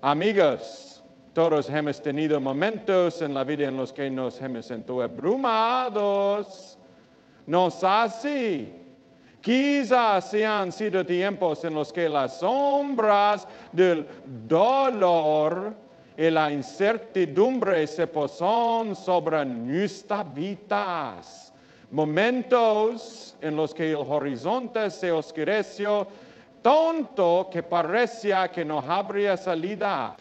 Amigos, todos hemos tenido momentos en la vida en los que nos hemos sentido abrumados. ¿No es así? Quizás sean sido tiempos en los que las sombras del dolor y la incertidumbre se posan sobre nuestras vidas. Momentos en los que el horizonte se oscureció tanto que parecía que no habría salida.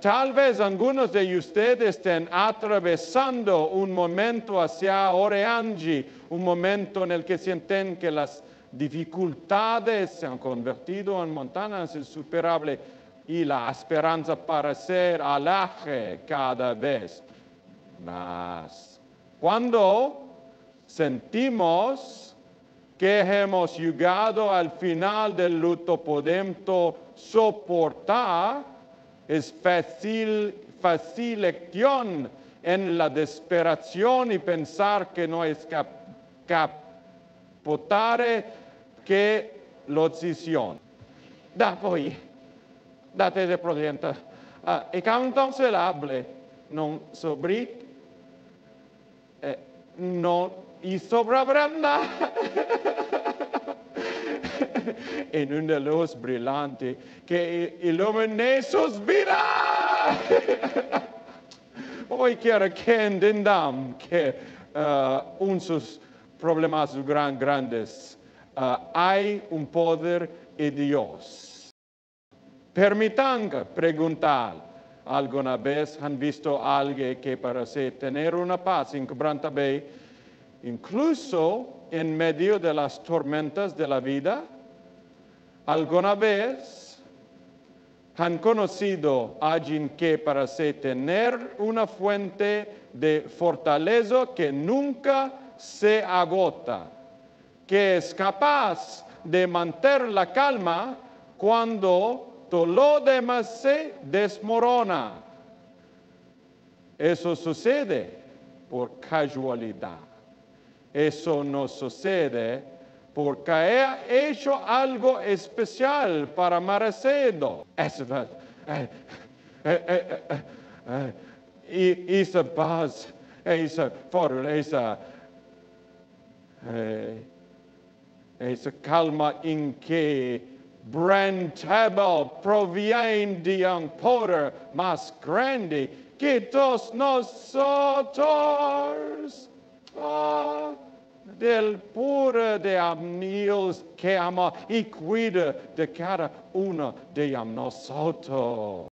Tal vez algunos de ustedes estén atravesando un momento hacia Oreangi, un momento en el que sienten que las dificultades se han convertido en montañas insuperables y la esperanza parece alejarse cada vez más. Cuando sentimos que hemos llegado al final del luto, podemos soportar, es fácil lección en la desesperación y pensar que no es capotare que la decisión. Date de prudencia. Y cuando se hable, non sobre, no y sobre Brenda. En una luz brillante que ilumine sus vidas. Hoy quiero que entendamos que sus problemas grandes hay un poder en Dios. Permitan preguntar, ¿alguna vez han visto a alguien que parece tener una paz inquebrantable, incluso en medio de las tormentas de la vida? ¿Alguna vez han conocido a alguien que parece tener una fuente de fortaleza que nunca se agota, que es capaz de mantener la calma cuando todo lo demás se desmorona? Eso sucede por casualidad. Eso no sucede porque ha hecho algo especial para Macedo. Y esa paz, esa fortaleza, esa calma en que Brentable proviene de un poder más grande que todos nosotros. Del puro de amigos que ama y cuida de cada uno de nosotros.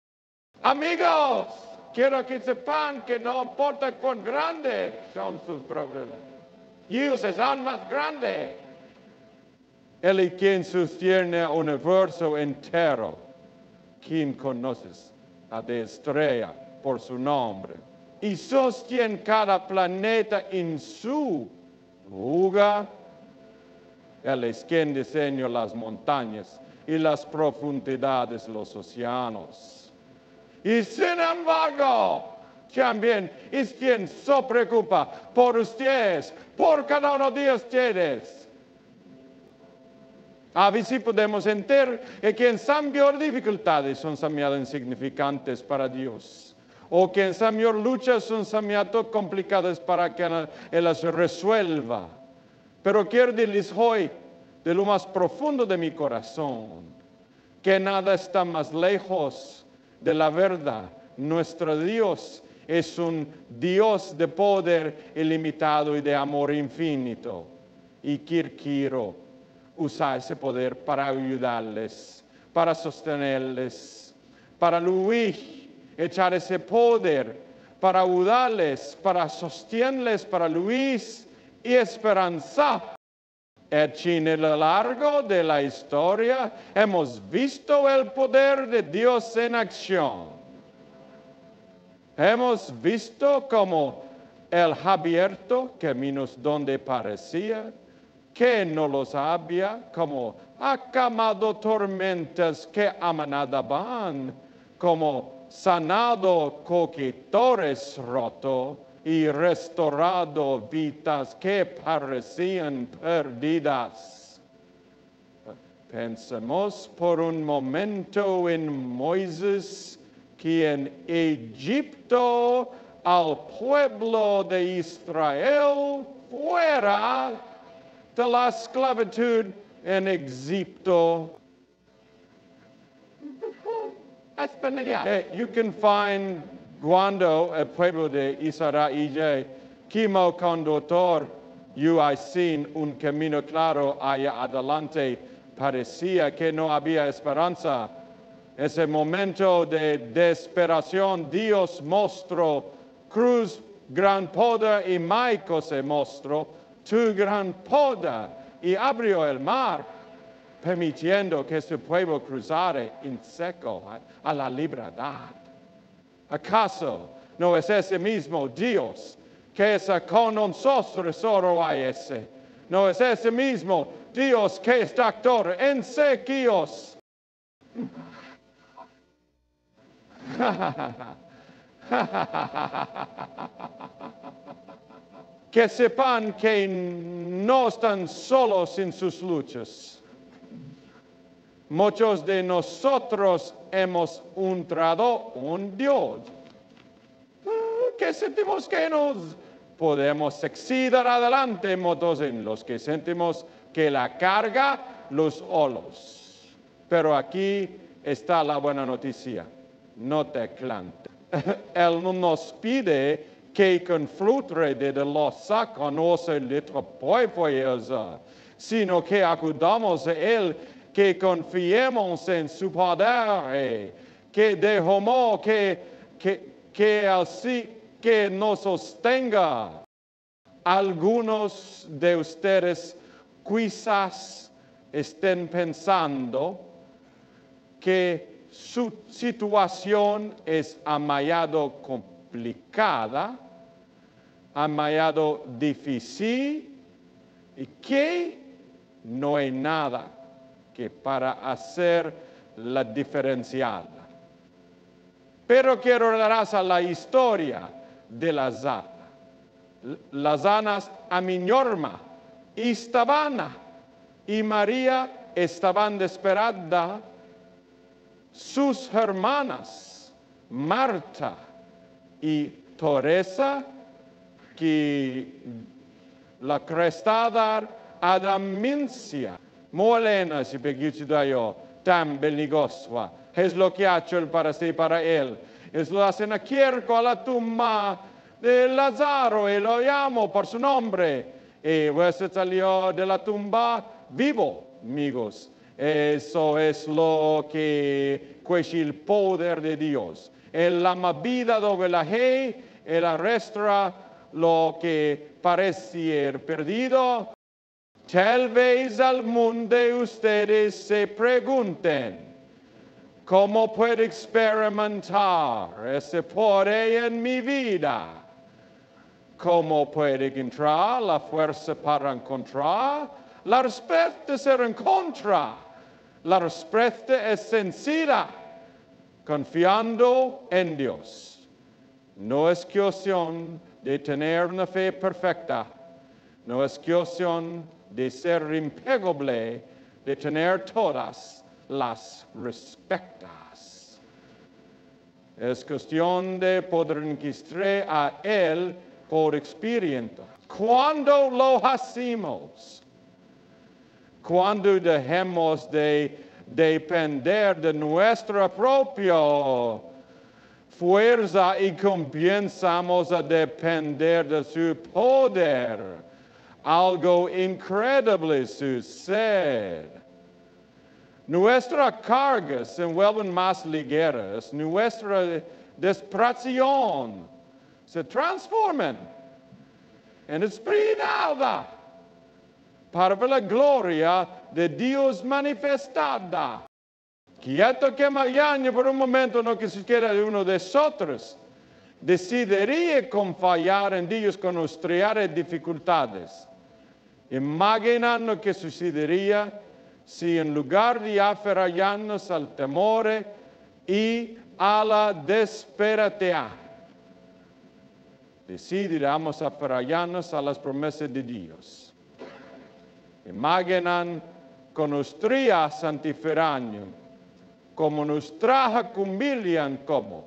Amigos, quiero que sepan que no importa cuán grandes son sus problemas, Dios es aún más grande. Él es quien sostiene el universo entero. ¿Quién conoces a la estrella por su nombre? Y sostiene cada planeta en su lugar. Él es quien diseña las montañas y las profundidades de los océanos. Y sin embargo, también es quien se preocupa por ustedes, por cada uno de ustedes. A veces podemos entender que en sus mayores dificultades son llamadas insignificantes para Dios. O que en sus mayores luchas son llamadas complicadas para que Él las resuelva. Pero quiero decirles hoy, de lo más profundo de mi corazón, que nada está más lejos de la verdad. Nuestro Dios es un Dios de poder ilimitado y de amor infinito. Y quiero usar ese poder para ayudarles, para sostenerles, para luchar, echar ese poder, para ayudarles, para sostenerles, para luchar y esperanza. En lo largo de la historia hemos visto el poder de Dios en acción. Hemos visto cómo Él ha abierto caminos donde parecía que no los había, como ha calmado tormentas que amenazaban, como sanado coquetores rotos y restaurado vidas que parecían perdidas. Pensemos por un momento en Moisés que en Egipto al pueblo de Israel fuera de la esclavitud en Egipto. You can find cuando el pueblo de Israel como conductor, yo he seen un camino claro allá adelante, parecía que no había esperanza. Ese momento de desesperación, Dios mostró cruz, gran poder y Michael se mostró tu gran poder y abrió el mar, permitiendo que su pueblo cruzara en seco a la libertad. ¿Acaso no es ese mismo Dios que es con nosotros solo a ese? ¿No es ese mismo Dios que es doctor en sequíos? Que sepan que no están solos en sus luchas. Muchos de nosotros hemos encontrado un Dios que sentimos que nos podemos exigir adelante, muchos en los que sentimos que la carga los olos. Pero aquí está la buena noticia. No te clantes. Él no nos pide que con fruto de los conoce nuestro pueblo, sino que acudamos a Él, que confiemos en su poder, que dejemos que así que nos sostenga. Algunos de ustedes quizás estén pensando que su situación es demasiado complicada, demasiado difícil y que no hay nada que para hacer la diferencial. Pero quiero hablar a la historia de las anas. Las anas a mi norma estaban y María estaban desesperada. Sus hermanas, Marta y Teresa, que la crestada adamincia, molena si peguici yo, tan beligosua, es lo que ha hecho para sí, para él. Es lo hacen a Quierco, a la tumba de Lázaro, y lo llamo por su nombre. Y pues salió de la tumba vivo, amigos. Eso es lo que es el poder de Dios. Él ama vida sobre la fe, Él arrastra lo que parece perdido. Tal vez al mundo de ustedes se pregunten, ¿cómo puedo experimentar ese poder en mi vida? ¿Cómo puedo encontrar la fuerza para encontrar? La respuesta se encuentra. La respuesta es sencilla, confiando en Dios. No es cuestión de tener una fe perfecta, no es cuestión de ser impecable, de tener todas las respuestas. Es cuestión de poder encontrar a Él por experiencia. Cuando lo hacemos, cuando dejemos de depender de nuestra propia fuerza y comenzamos a depender de su poder, algo increíble sucede. Nuestras cargas se vuelven más ligeras, nuestra despreciación se transforma en esperanza para ver la gloria de Dios manifestada. Quieto que mañana por un momento no que siquiera de uno de nosotros decidiría confiar en Dios con nuestras dificultades. Imaginando que sucedería si en lugar de aferrarnos al temor y a la desesperanza, decidiéramos aferrarnos a las promesas de Dios. Imaginan con nuestra santificación, como nos traja humillan como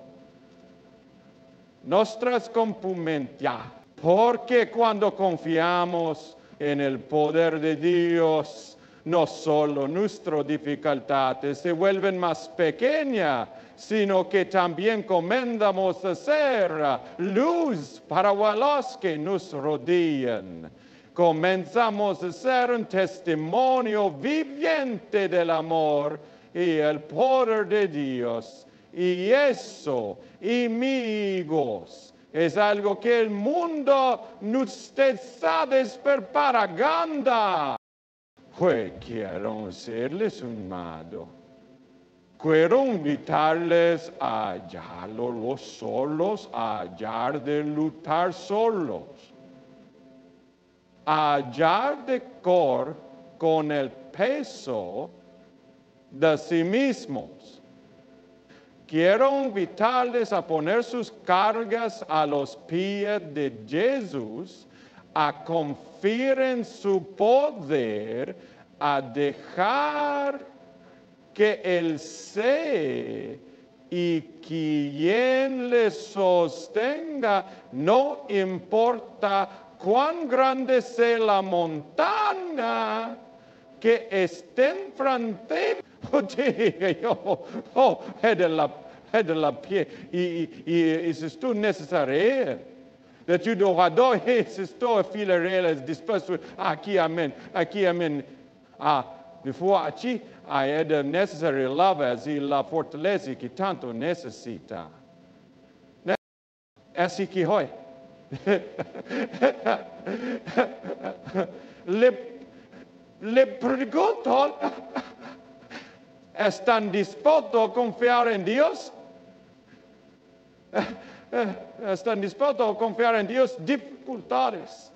nuestras compumentia. Porque cuando confiamos en el poder de Dios, no solo nuestras dificultades se vuelven más pequeñas, sino que también comenzamos a ser luz para los que nos rodean. Comenzamos a ser un testimonio viviente del amor y el poder de Dios. Y eso, amigos, es algo que el mundo no está propaganda. Pues quiero hacerles un llamado. Quiero invitarles a hallarlo los solos, a hallar de luchar solos. A hallar de cor con el peso de sí mismos. Quiero invitarles a poner sus cargas a los pies de Jesús, a confiar en su poder, a dejar que Él sea y quien les sostenga, no importa cuán grande sea la montaña que esté frente. Es de la pie. Y esto necesario. De tu dorador, esto es filarelas dispuesto. Aquí, amén. Aquí, amén. Before aquí, es necesario lavar y la fortaleza que tanto necesita. Así que hoy, le pregunto, ¿están dispuestos a confiar en Dios? ¿Están dispuestos a confiar en Dios? Dificultades.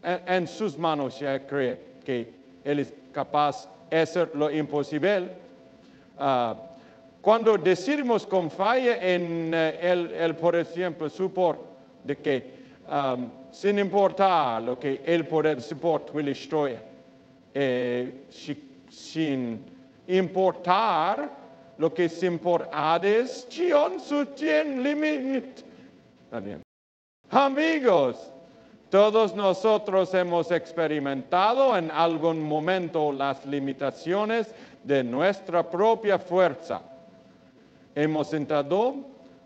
En sus manos ya cree que Él es capaz de hacer lo imposible. Cuando decidimos confiar en Él, por ejemplo, supor de que sin importar lo que Él puede soportar la historia, sin importar lo que es importante, su tiene límite. Amigos, todos nosotros hemos experimentado en algún momento las limitaciones de nuestra propia fuerza. Hemos intentado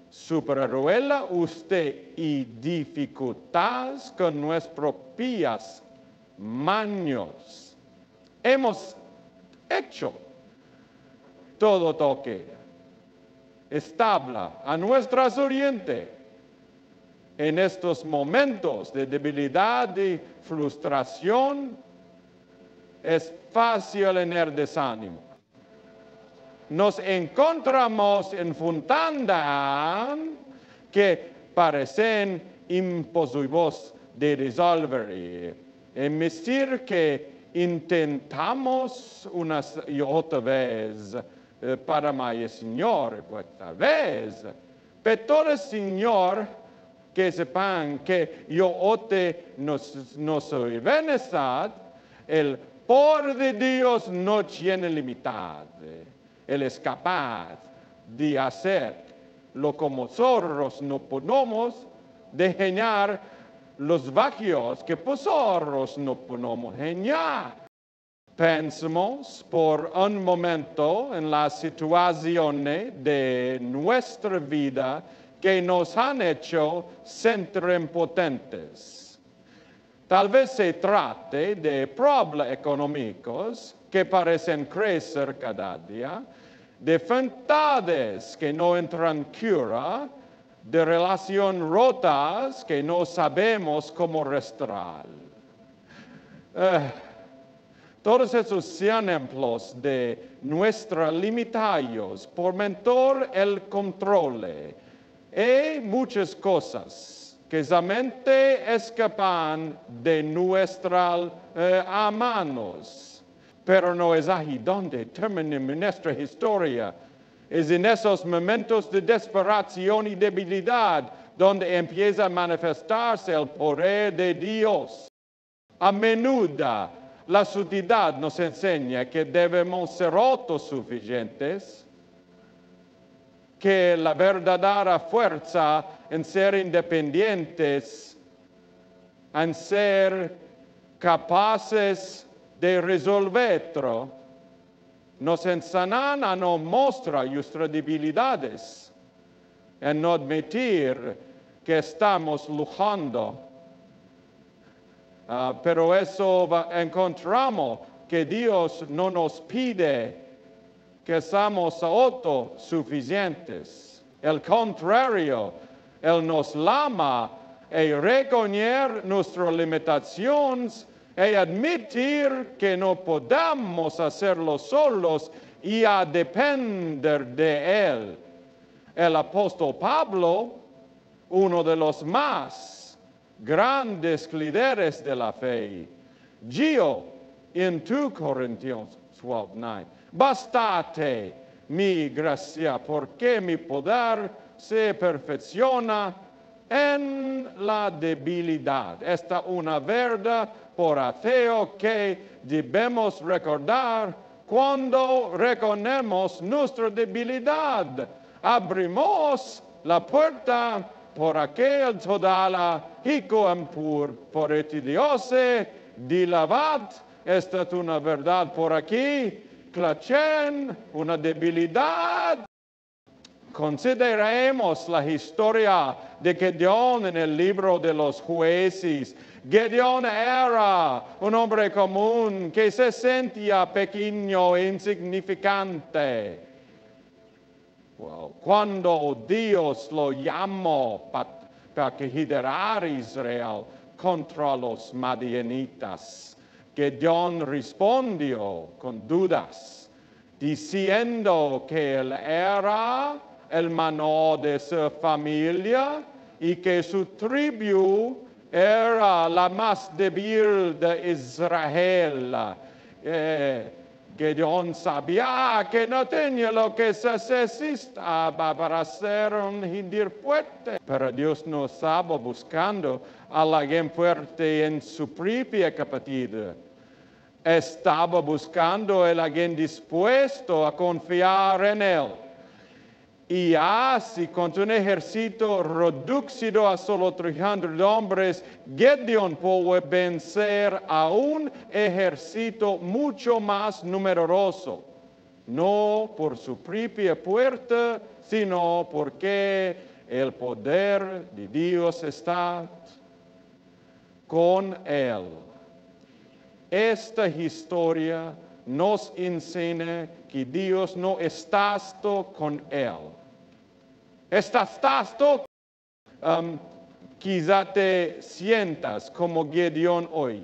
superarla usted y dificultades con nuestras propias manos. Hemos hecho todo toque estable a nuestras orientes. En estos momentos de debilidad y frustración es fácil tener desánimo. Nos encontramos en fontandas que parecen imposibles de resolver. Es decir, que intentamos una y otra vez para mi Señor, otra vez. Pero Señor, que sepan que yo no soy venezad, el poder de Dios no tiene limitado. Él es capaz de hacer lo como nosotros no podemos, de llenar los vacíos que nosotros no podemos llenar. Pensemos por un momento en las situaciones de nuestra vida que nos han hecho sentir impotentes. Tal vez se trate de problemas económicos que parecen crecer cada día, de enfermedades que no entran cura, de relaciones rotas que no sabemos cómo restaurar. Todos esos ejemplos de nuestras limitaciones por mentor el control. Hay muchas cosas que solamente escapan de nuestras manos. Pero no es ahí donde termina nuestra historia. Es en esos momentos de desesperación y debilidad donde empieza a manifestarse el poder de Dios. A menudo la sociedad nos enseña que debemos ser autosuficientes, que la verdadera fuerza en ser independientes, en ser capaces de resolverlo, nos enseñan a no mostrar nuestras debilidades, en no admitir que estamos luchando. Pero eso encontramos que Dios no nos pide que seamos autosuficientes. Al contrario, Él nos llama a reconocer nuestras limitaciones y admitir que no podemos hacerlo solos y a depender de Él. El apóstol Pablo, uno de los más grandes líderes de la fe, dijo en 2 Corintios 12:9, bastate mi gracia, porque mi poder se perfecciona en la debilidad. Esta es una verdad por ateo que debemos recordar cuando reconocemos nuestra debilidad. Abrimos la puerta por aquel todala hico ampur por etidiose dilavat. Esta es una verdad por aquí. Clachen, una debilidad. Consideremos la historia de Gedeón en el libro de los Jueces. Gedeón era un hombre común que se sentía pequeño e insignificante. Cuando Dios lo llamó para liderar a Israel contra los madianitas, Gedeón respondió con dudas, diciendo que él era el menor de su familia y que su tribu era la más débil de Israel. Gedeón sabía que no tenía lo que se necesitaba para ser un líder fuerte. Pero Dios no estaba buscando a alguien fuerte en su propia capacidad. Estaba buscando a alguien dispuesto a confiar en Él. Y así, con un ejército reducido a solo 300 hombres, Gedeón pudo vencer a un ejército mucho más numeroso. No por su propia fuerza, sino porque el poder de Dios está con él. Esta historia nos enseña que Dios no está con él. ¿Estás tú? Quizá te sientas como Gedeón hoy.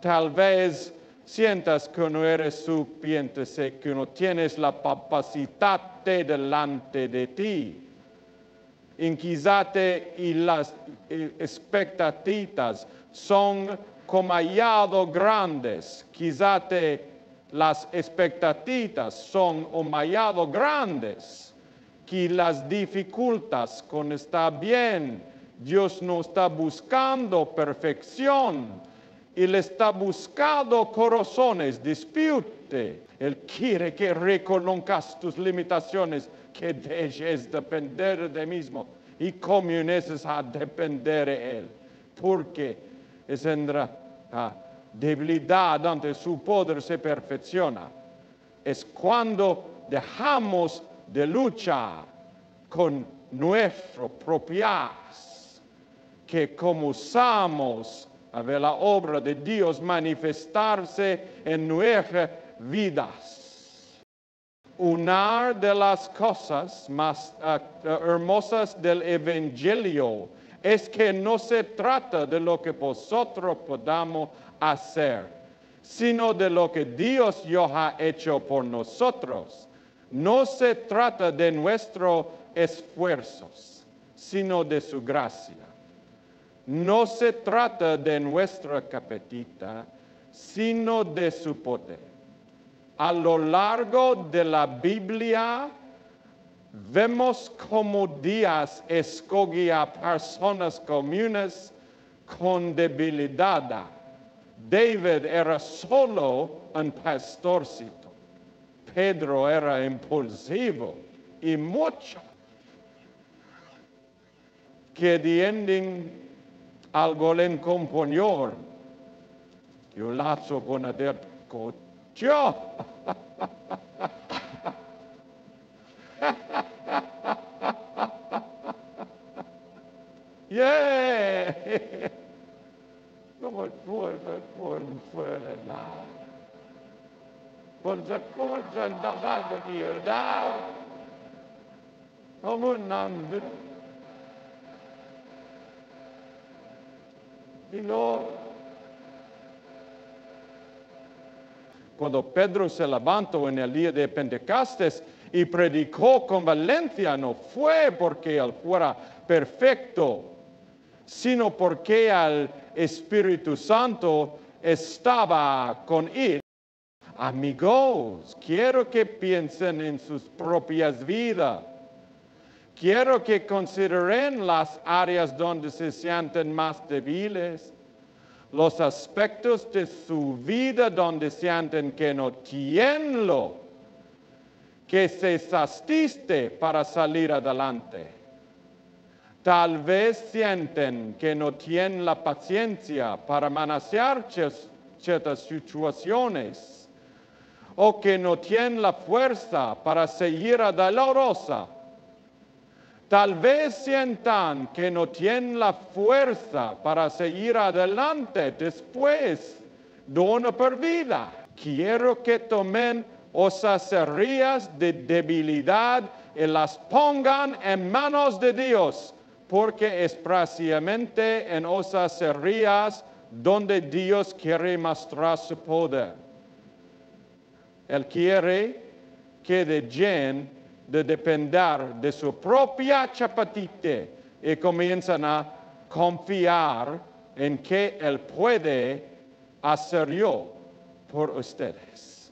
Tal vez sientas que no eres suficiente, que no tienes la capacidad delante de ti. Quizá las expectativas son demasiado grandes. Quizá las expectativas son demasiado grandes. Que las dificultades con estar bien, Dios no está buscando perfección, Él está buscando corazones, dispute. Él quiere que reconozcas tus limitaciones, que dejes depender de mismo y comiences a depender de Él, porque es en la debilidad donde su poder se perfecciona. Es cuando dejamos de luchar con nuestros propios, que comenzamos a ver la obra de Dios manifestarse en nuestras vidas. Una de las cosas más hermosas del Evangelio es que no se trata de lo que vosotros podamos hacer, sino de lo que Dios ya ha hecho por nosotros. No se trata de nuestros esfuerzos, sino de su gracia. No se trata de nuestra capacidad, sino de su poder. A lo largo de la Biblia, vemos cómo Dios escogía personas comunes con debilidad. David era solo un pastorcito. Pedro era impulsivo. y mucho. Que tienden algo en compañor. Yo lazo con el cocho. Yeah. Por sa cosa dapat diudah. Kamu nambut. Cuando Pedro se levantó en el día de Pentecostés y predicó con valencia, no fue porque él fuera perfecto, sino porque el Espíritu Santo estaba con él. Amigos, quiero que piensen en sus propias vidas. Quiero que consideren las áreas donde se sienten más débiles, los aspectos de su vida donde sienten que no tienen lo que se asiste para salir adelante. Tal vez sienten que no tienen la paciencia para manejar ciertas situaciones o que no tienen la fuerza para seguir adelante. Tal vez sientan que no tienen la fuerza para seguir adelante después de una pérdida. Quiero que tomen esas áreas de debilidad y las pongan en manos de Dios, porque es precisamente en esas áreas donde Dios quiere mostrar su poder. Él quiere que dejen de depender de su propia chapatite y comiencen a confiar en que Él puede hacer yo por ustedes.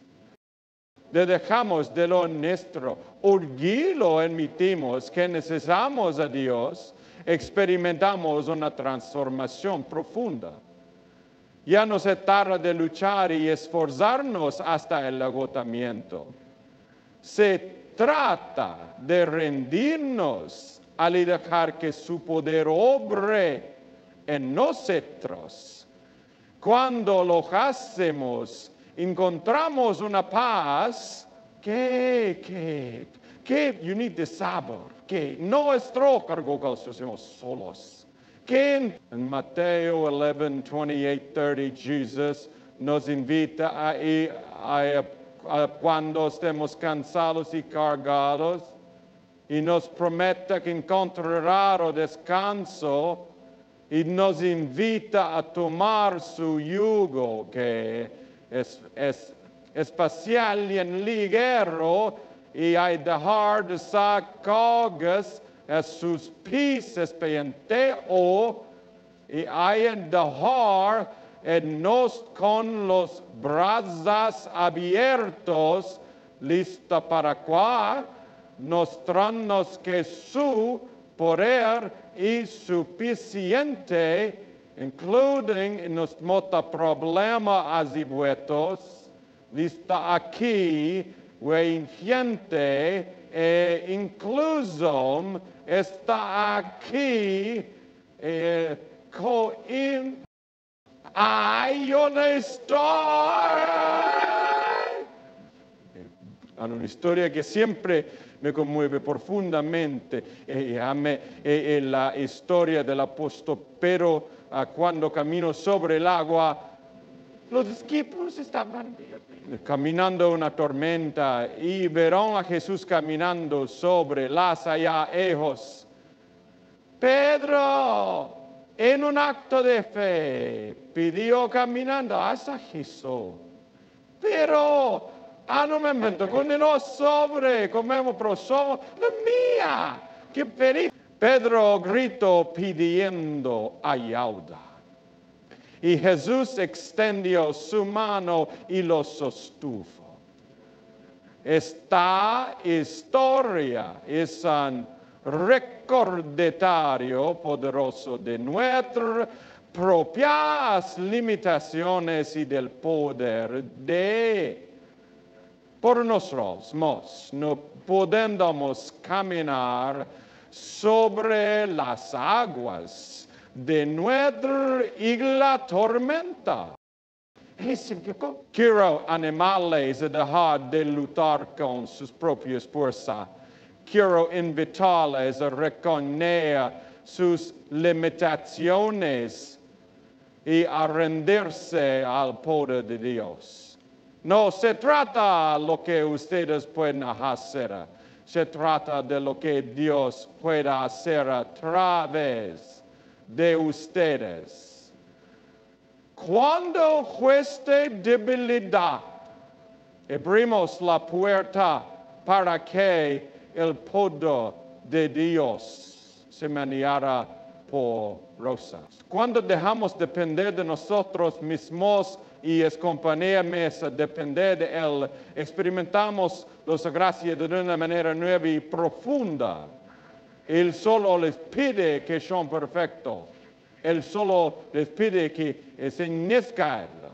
Dejamos de lo nuestro orgullo, admitimos que necesitamos a Dios, experimentamos una transformación profunda. Ya no se trata de luchar y esforzarnos hasta el agotamiento. Se trata de rendirnos al dejar que su poder obre en nosotros. Cuando lo hacemos, encontramos una paz que you need to saber, que nuestro cargo que somos solos. Que en Mateo 11, 28, 30, Jesús nos invita a cuando estemos cansados y cargados, y nos promete que encontrará descanso, y nos invita a tomar su yugo, que es especial y ligero, y a dejar de ser cargas a sus pies expediente, y a dejar nos con los brazos abiertos, lista para cual mostrarnos que su poder es suficiente, including en los problemas azibuetos, lista aquí, gente, incluso está aquí, ¡ay, yo no estoy! Una historia que siempre me conmueve profundamente, la historia del apóstol Pedro cuando caminó sobre el agua. Los discípulos estaban caminando una tormenta y vieron a Jesús caminando sobre las aguas. Pedro, en un acto de fe, pidió caminando hasta Jesús. Pero, un momento, cuando no sobre, comemos prosomo, la mía, que feliz. Pedro gritó pidiendo ayuda. Y Jesús extendió su mano y lo sostuvo. Esta historia es un recordatorio poderoso de nuestras propias limitaciones y del poder de por nosotros no podemos caminar sobre las aguas de nuestra y la tormenta. Quiero animales a dejar de luchar con sus propias fuerzas. Quiero invitarles a reconocer sus limitaciones y a rendirse al poder de Dios. No se trata de lo que ustedes pueden hacer, se trata de lo que Dios puede hacer a través de ustedes. Cuando fuiste debilidad, abrimos la puerta para que el poder de Dios se maniera por rosas. Cuando dejamos depender de nosotros mismos y acompañarnos a depender de Él, experimentamos las gracias de una manera nueva y profunda. Él solo les pide que son perfectos. Él solo les pide que estén descargados.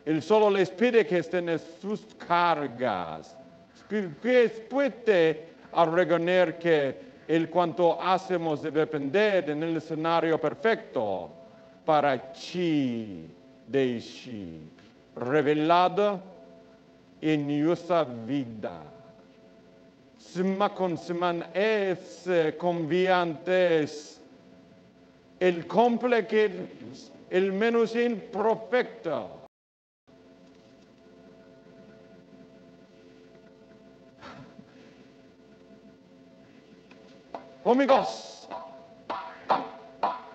Él solo les pide que estén en sus cargas. Puede reconocer que el cuanto hacemos de depender en el escenario perfecto para chi de chi, revelado en nuestra vida. Semana con semana es conviantes el complejo, el menos imperfecto. Amigos,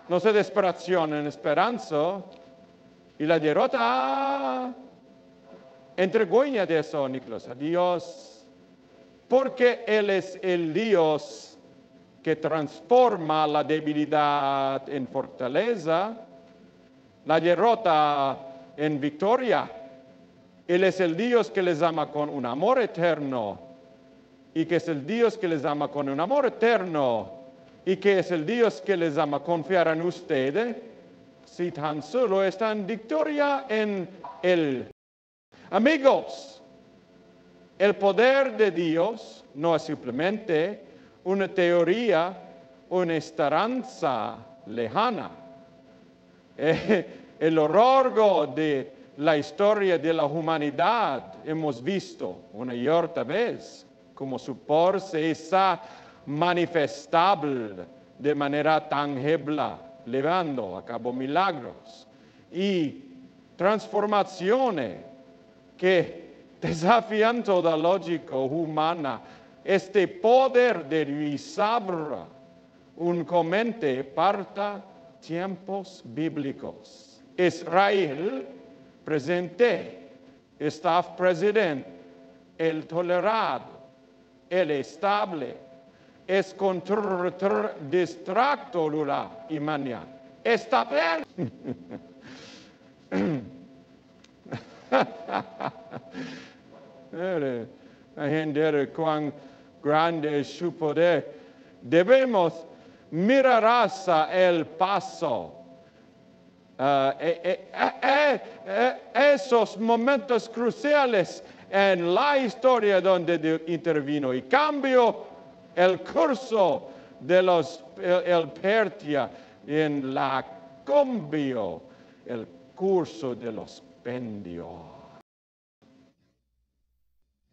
no se desesperación en esperanza y la derrota. Entregueña de eso, Nicolás, a Dios, porque Él es el Dios que transforma la debilidad en fortaleza, la derrota en victoria. Él es el Dios que les ama con un amor eterno y que es el Dios que les ama con un amor eterno y que es el Dios que les ama confiar en ustedes si tan solo están en victoria en Él. Amigos, el poder de Dios no es simplemente una teoría, una esperanza lejana. A lo largo de la historia de la humanidad hemos visto una y otra vez cómo su poder se está manifestable de manera tangible, llevando a cabo milagros y transformaciones que desafían toda lógica humana. Este poder de revisar únicamente para tiempos bíblicos. Israel presente, staff president, el tolerado, el estable, es contra distracto lula y mañana. Está bien. La gente cuán grande es su poder. Debemos mirar hacia el paso. Esos momentos cruciales en la historia donde intervino y cambió el curso de el Persia en la cambio el curso de los pendios.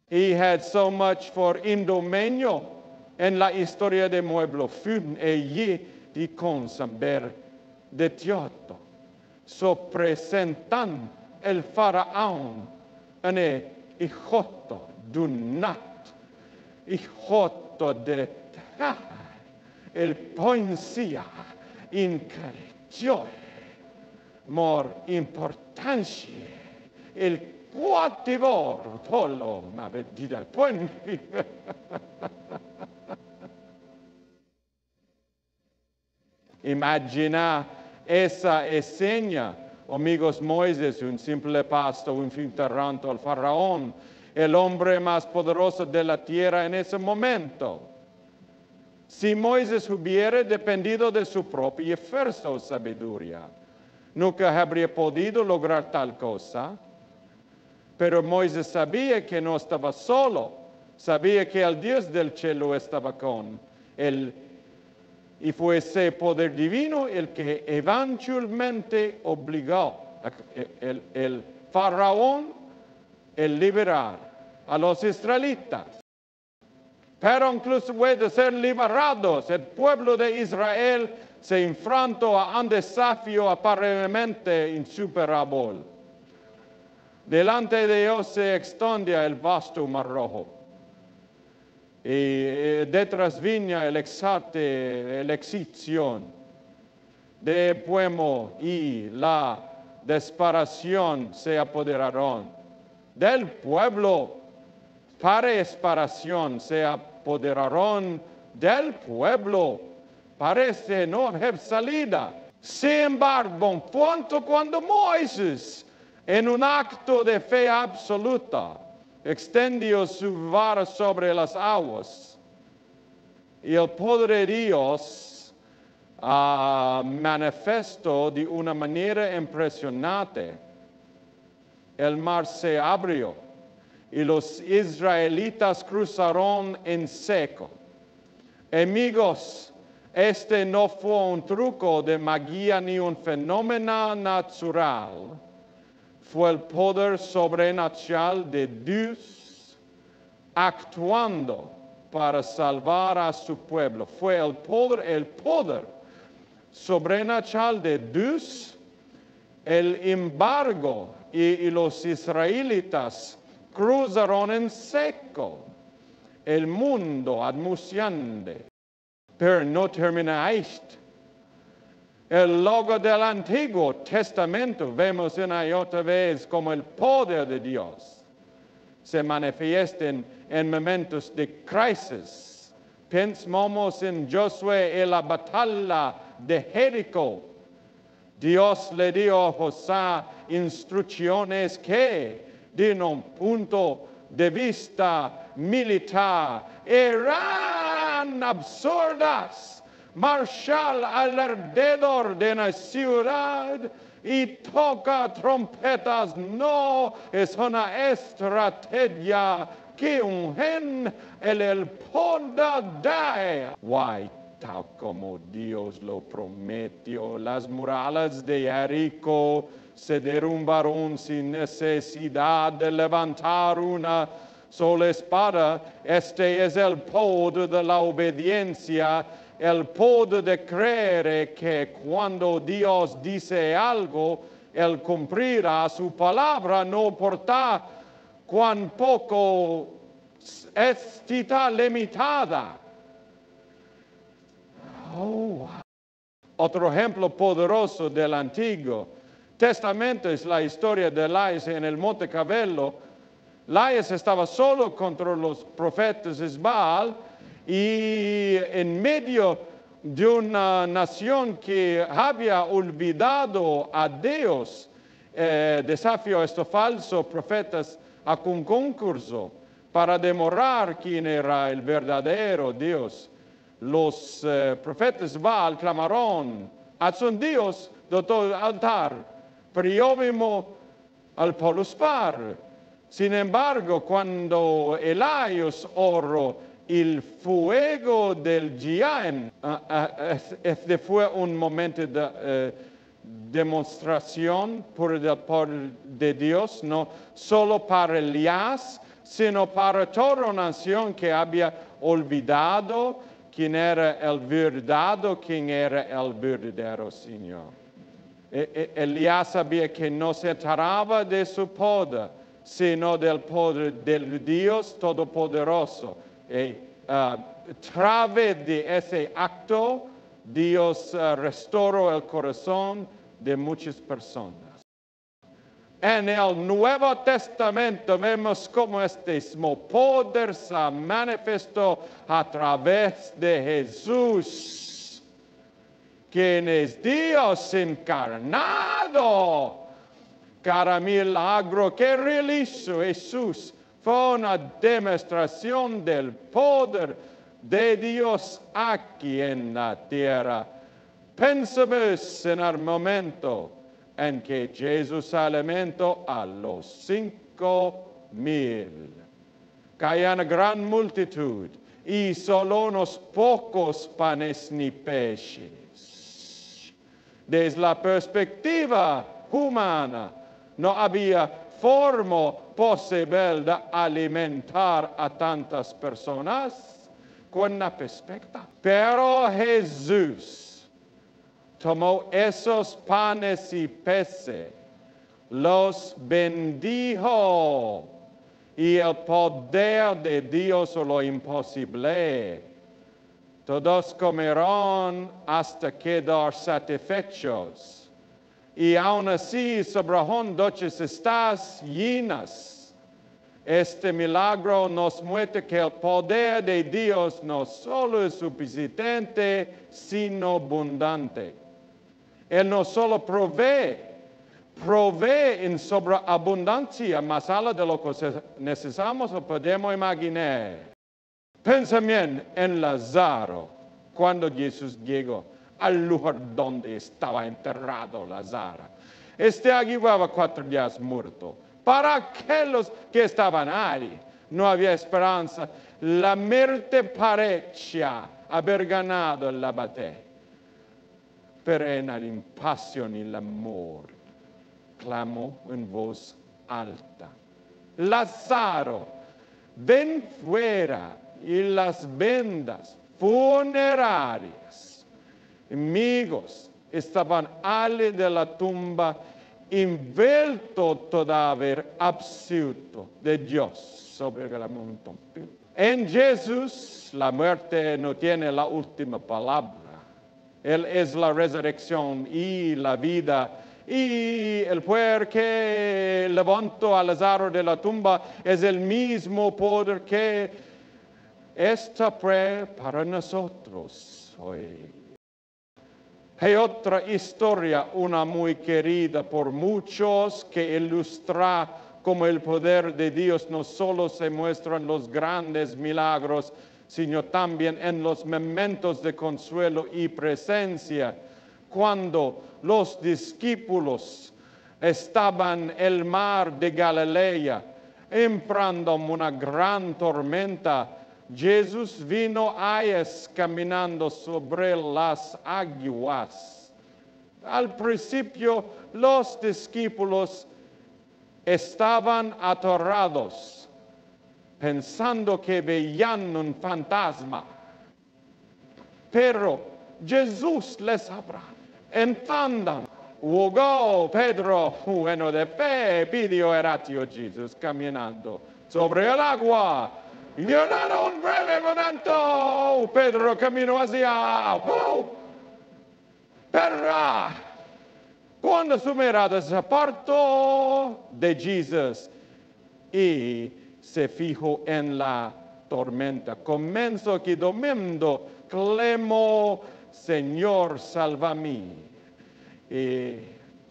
He had so much for Indomenio en la historia de pueblo fun allí de consaber de Tioto. So presentan el faraón en el hijoto dunat, hijoto de el poesía increíble, more importancia, el cuativor polo, ma vedida puenti. Imagina esa escena, amigos Moisés, un simple pasto, un filtrante al faraón, el hombre más poderoso de la tierra en ese momento. Si Moisés hubiera dependido de su propia fuerza o sabiduría, nunca habría podido lograr tal cosa. Pero Moisés sabía que no estaba solo, sabía que el Dios del cielo estaba con él. Y fue ese poder divino el que eventualmente obligó el faraón a liberar a los israelitas. Pero incluso de ser liberados, el pueblo de Israel se enfrentó a un desafío aparentemente insuperable. Delante de ellos se extendía el vasto Mar Rojo. Y detrás venía el excepción de pueblo y la desesperación se apoderaron del pueblo. Para desesperación se apoderaron del pueblo. Parece no haber salida. Sin embargo, cuando Moisés, en un acto de fe absoluta, extendió su vara sobre las aguas, y el poder de Dios manifestó de una manera impresionante. El mar se abrió y los israelitas cruzaron en seco. Amigos, este no fue un truco de magia ni un fenómeno natural. Fue el poder sobrenatural de Dios actuando para salvar a su pueblo. Fue el poder sobrenatural de Dios, el embargo, y los israelitas cruzaron en seco el mundo admisiendo. Pero no termina esto. El logo del Antiguo Testamento vemos una y otra vez como el poder de Dios se manifiesta en momentos de crisis. Pensamos en Josué y la batalla de Jericó. Dios le dio a Josué instrucciones que, de un punto de vista militar, eran absurdas. Marchar alrededor de una ciudad y tocar trompetas no es una estrategia que un gen el poder da. Why, tal como Dios lo prometió, las murallas de Jericó se derrumbaron sin necesidad de levantar una sola espada. Este es el poder de la obediencia. El poder de creer que cuando Dios dice algo, Él cumplirá su palabra, no importa cuán poco está limitada. Otro ejemplo poderoso del Antiguo Testamento es la historia de Elías en el Monte Carmelo. Elías estaba solo contra los profetas de Baal, y en medio de una nación que había olvidado a Dios, desafió a estos falsos profetas a un concurso para demostrar quién era el verdadero Dios. Los profetas Baal clamaron a su Dios de todo el altar, pero yo vimos al poluspar. Sin embargo, cuando Elías oró, el fuego del Gián fue un momento de demostración por el poder de Dios, no solo para Elías, sino para toda una nación que había olvidado quién era el verdadero Señor. Elías sabía que no se trataba de su poder, sino del poder del Dios Todopoderoso. A través de ese acto, Dios restauró el corazón de muchas personas. En el Nuevo Testamento vemos cómo este mismo poder se manifestó a través de Jesús, quien es Dios encarnado. Cada milagro que realizó Jesús fue una demostración del poder de Dios aquí en la tierra. Pensemos en el momento en que Jesús alimentó a los 5,000. Caían gran multitud y solo unos pocos panes ni peces. Desde la perspectiva humana, no había forma posible de alimentar a tantas personas con una perspectiva. Pero Jesús tomó esos panes y peces, los bendijo, y el poder de Dios o lo imposible. Todos comerán hasta quedar satisfechos. Y aún así sobraron 12 cestas llenas. Este milagro nos muestra que el poder de Dios no solo es suficiente, sino abundante. Él no solo provee en sobreabundancia, más allá de lo que necesitamos o podemos imaginar. Pensamiento en Lázaro, cuando Jesús llegó al lugar donde estaba enterrado Lázaro. Allí llevaba 4 días muerto. Para aquellos que estaban ahí, no había esperanza. La muerte parecía haber ganado la batalla. Pero en la impasión y el amor, clamó en voz alta: Lázaro, ven fuera. Y las vendas funerarias, amigos, estaban allí de la tumba, envuelto todavía absurdo de Dios sobre el montón. En Jesús, la muerte no tiene la última palabra. Él es la resurrección y la vida. Y el poder que levantó a Lázaro de la tumba es el mismo poder que esta prueba para nosotros hoy. Hay otra historia, una muy querida por muchos, que ilustra cómo el poder de Dios no solo se muestra en los grandes milagros, sino también en los momentos de consuelo y presencia. Cuando los discípulos estaban en el mar de Galilea, enfrentando una gran tormenta, Jesús vino a ellos caminando sobre las aguas. Al principio, los discípulos estaban aterrados, pensando que veían un fantasma. Pero Jesús les habló. Entendan. Luego Pedro, bueno de fe, pidió oratio a Jesús caminando sobre el agua. Y en un breve momento, Pedro caminó hacia pero cuando su mirada se apartó de Jesús y se fijó en la tormenta, comenzó que domingo clamó: Señor, sálvame. Y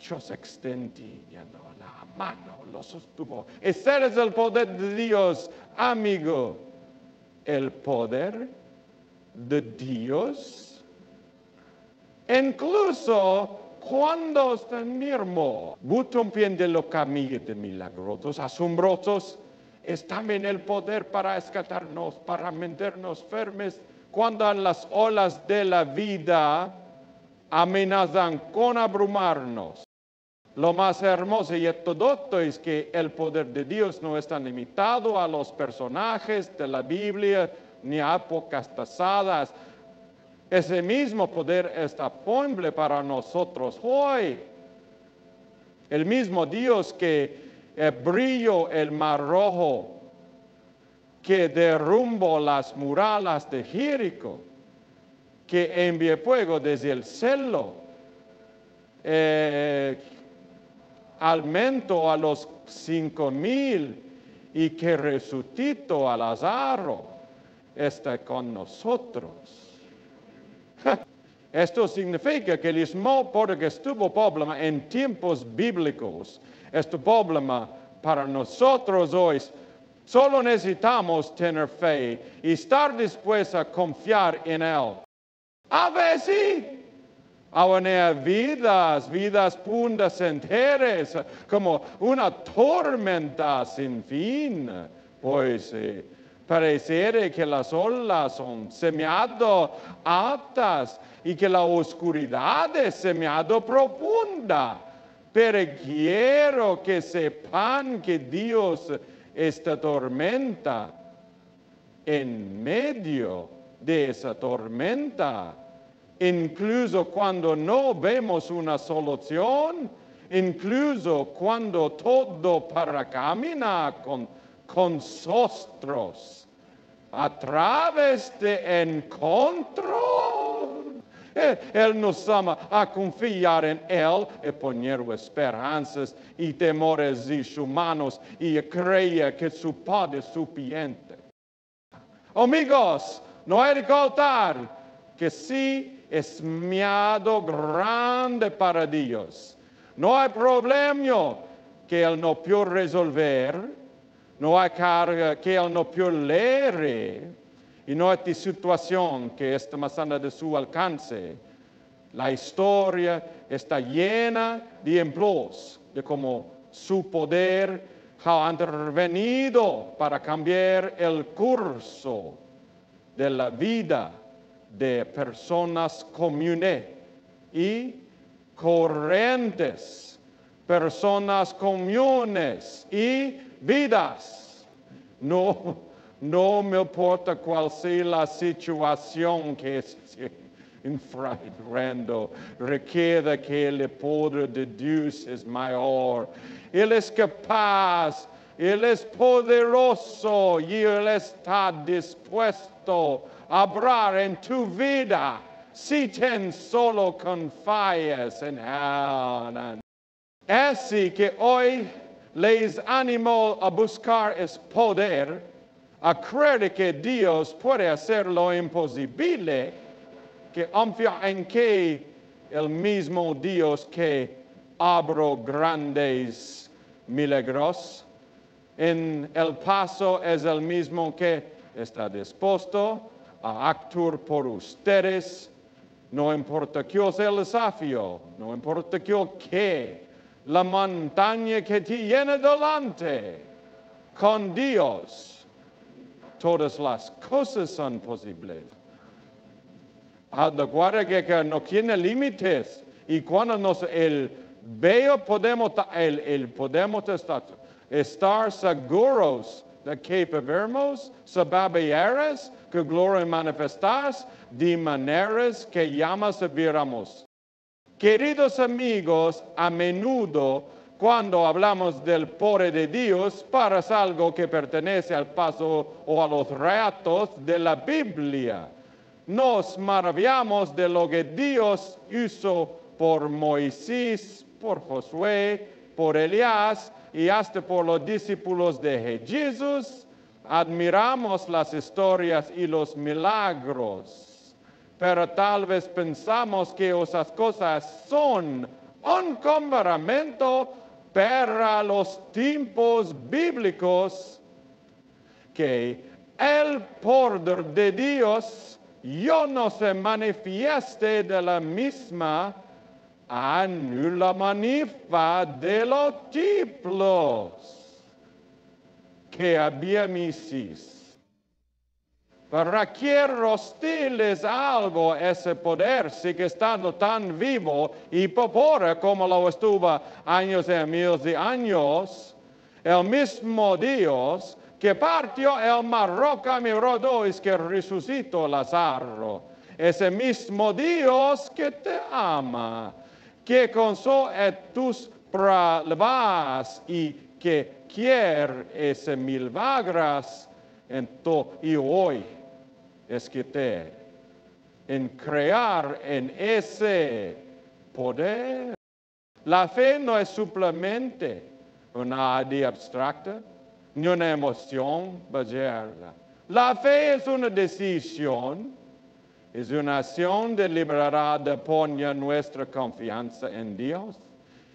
Dios extendió la mano, lo sostuvo. Ese es el poder de Dios, amigo. El poder de Dios, incluso cuando está enfermo, mucho bien de los caminos de milagrosos, asombrosos, es también el poder para rescatarnos, para mantenernos firmes cuando las olas de la vida amenazan con abrumarnos. Lo más hermoso y todo es que el poder de Dios no está limitado a los personajes de la Biblia ni a épocas pasadas. Ese mismo poder está disponible para nosotros hoy. El mismo Dios que brilló el mar rojo, que derrumbó las murallas de Jericó, que envió fuego desde el cielo, alimentó a los 5,000 y que resucitó a Lázaro, está con nosotros. Esto significa que el mismo poder que estuvo problema en tiempos bíblicos, este problema para nosotros hoy. Solo necesitamos tener fe y estar dispuestos a confiar en Él. A veces Ahora vidas puntas enteras, como una tormenta sin fin. Pues pareciera que las olas son demasiado altas y que la oscuridad es demasiado profunda. Pero quiero que sepan que Dios esta tormenta en medio de esa tormenta. Incluso cuando no vemos una solución, incluso cuando todo para caminar con nosotros, a través de encontro. Él nos llama a confiar en Él y poner esperanzas y temores humanos y creer que su Padre es suficiente. Amigos, no hay que ocultar que sí es miedo grande para Dios. No hay problema que Él no puede resolver, no hay carga que Él no puede leer. Y no hay situación que esté más allá de su alcance. La historia está llena de ejemplos de cómo su poder ha intervenido para cambiar el curso de la vida de personas comunes y corrientes, personas comunes y vidas. No me importa cuál sea la situación que esté enfrentando, requiere que el poder de Dios es mayor. Él es capaz, Él es poderoso y Él está dispuesto a obrar en tu vida si tan solo confías en Él. Así que hoy les animo a buscar ese poder, a creer que Dios puede hacer lo imposible, que confía en que el mismo Dios que obró grandes milagros, en el paso es el mismo que está dispuesto a actuar por ustedes, no importa qué sea el desafío, no importa qué, la montaña que te llena delante, con Dios todas las cosas son posibles. Recuerda que no tiene límites. Y cuando podemos estar seguros de que podemos saber que gloria manifestas de maneras que llamas viéramos. Queridos amigos, a menudo cuando hablamos del poder de Dios, para algo que pertenece al paso o a los relatos de la Biblia. Nos maravillamos de lo que Dios hizo por Moisés, por Josué, por Elías y hasta por los discípulos de Jesús. Admiramos las historias y los milagros, pero tal vez pensamos que esas cosas son un complemento para los tiempos bíblicos, que el poder de Dios no se manifieste de la misma anula manifa de los tipos que había misis. Para que hostiles algo ese poder sigue estando tan vivo y popular como lo estuvo años y miles de años, el mismo Dios que partió el mar Roca miró y que resucitó Lázaro, ese mismo Dios que te ama, que consola tus pruebas y que quiere ese milagros y hoy es que en crear en ese poder. La fe no es simplemente una idea abstracta, ni una emoción vaga. La fe es una decisión, es una acción deliberada de poner nuestra confianza en Dios.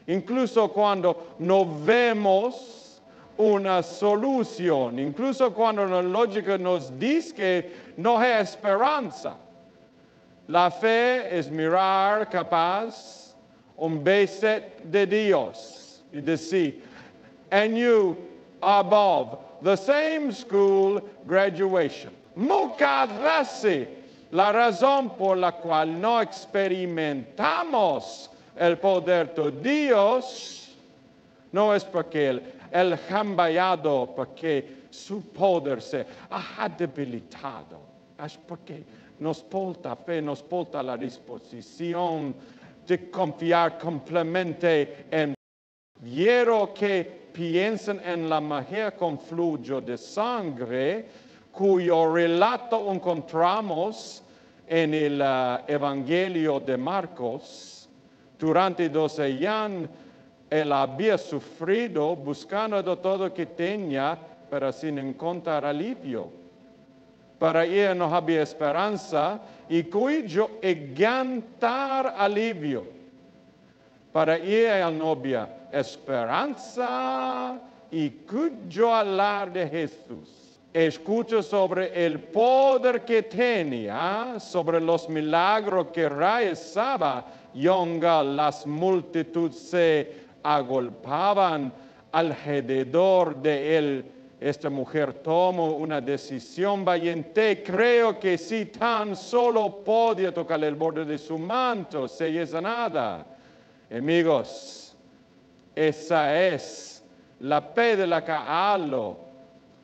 Incluso cuando no vemos una solución, incluso cuando la lógica nos dice que no hay esperanza. La fe es mirar capaz un beset de Dios y decir, and you above the same school graduation. Muchas veces la razón por la cual no experimentamos el poder de Dios no es porque Él ha cambiado, porque su poder se ha debilitado. Es porque nos falta fe, nos falta la disposición de confiar completamente en. Quiero que piensen en la magia con flujo de sangre, cuyo relato encontramos en el Evangelio de Marcos. Durante 12 años, él había sufrido buscando todo lo que tenía, pero sin encontrar alivio. Para ella no había esperanza y cuyo encantar alivio. Para ella no había esperanza y cuyo hablar de Jesús. Escucho sobre el poder que tenía, sobre los milagros que realizaba, y las multitudes se agolpaban alrededor de él. Esta mujer tomó una decisión valiente. Creo que si tan solo podía tocar el borde de su manto, sería sanada. Amigos, esa es la fe de la que hablo.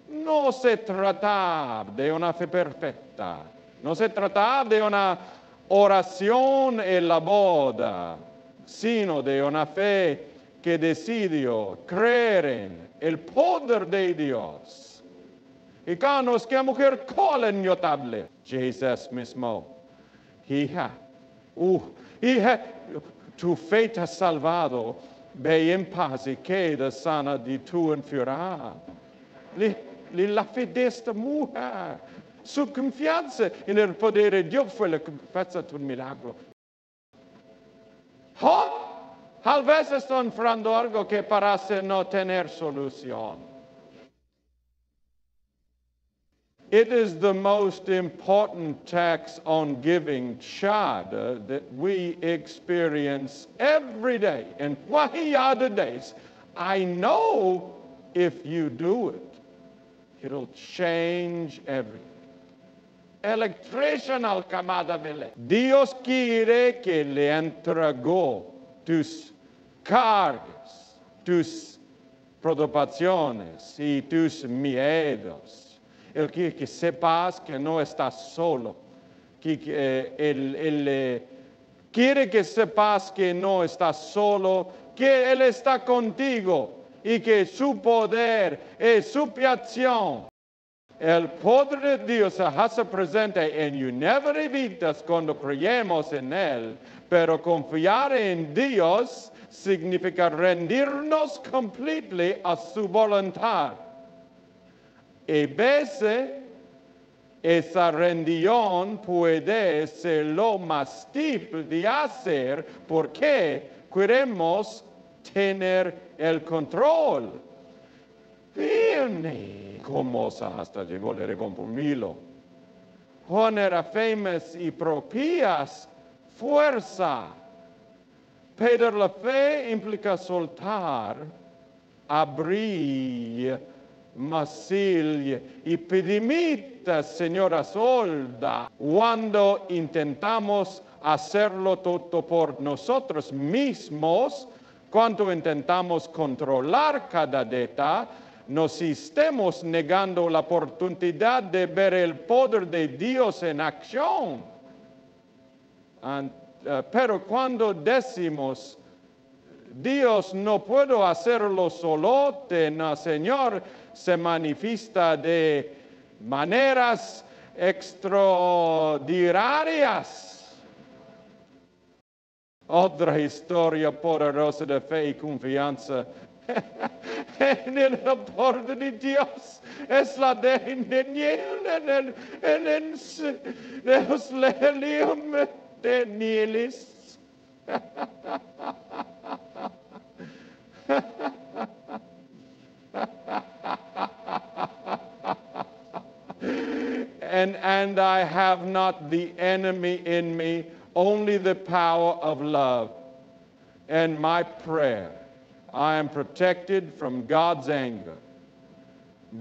No se trata de una fe perfecta, no se trata de una oración en la boda, sino de una fe que decidió creer en el poder de Dios. Y conoce que mujer colen notable, Jesús mismo. Hija, tu fe te ha salvado, ve en paz y queda sana de tu enfermedad. La fe de esta mujer, su confianza en el poder de Dios fue la que fue un milagro. Tal vez está enfrentando algo que parece no tener solución. It is the most important text on giving shada that we experience every day. And 20 other days, I know if you do it, it'll change everything. Electrician al camada vele. Dios quiere que le entregó tus cargas, tus preocupaciones y tus miedos. Él quiere que sepas que no estás solo. Él quiere que sepas que no estás solo, que Él está contigo y que su poder es su acción. El poder de Dios se hace presente en nuestras vidas cuando creemos en Él, pero confiar en Dios significa rendirnos completamente a su voluntad. Y a veces esa rendición puede ser lo más difícil de hacer porque queremos tener el control. Viene como hasta llegó el recompensa. Poner femes y propias fuerza. Pero la fe implica soltar, abrir, Masilje y pedimita, señora Solda, cuando intentamos hacerlo todo por nosotros mismos, cuando intentamos controlar cada detalle, nos estamos negando la oportunidad de ver el poder de Dios en acción. Pero cuando decimos, Dios no puedo hacerlo solo, Señor, se manifiesta de maneras extraordinarias. Otra historia poderosa de fe y confianza en el poder de Dios es la de Daniel en los leones de Nielis. and I have not the enemy in me, only the power of love. And my prayer, I am protected from God's anger.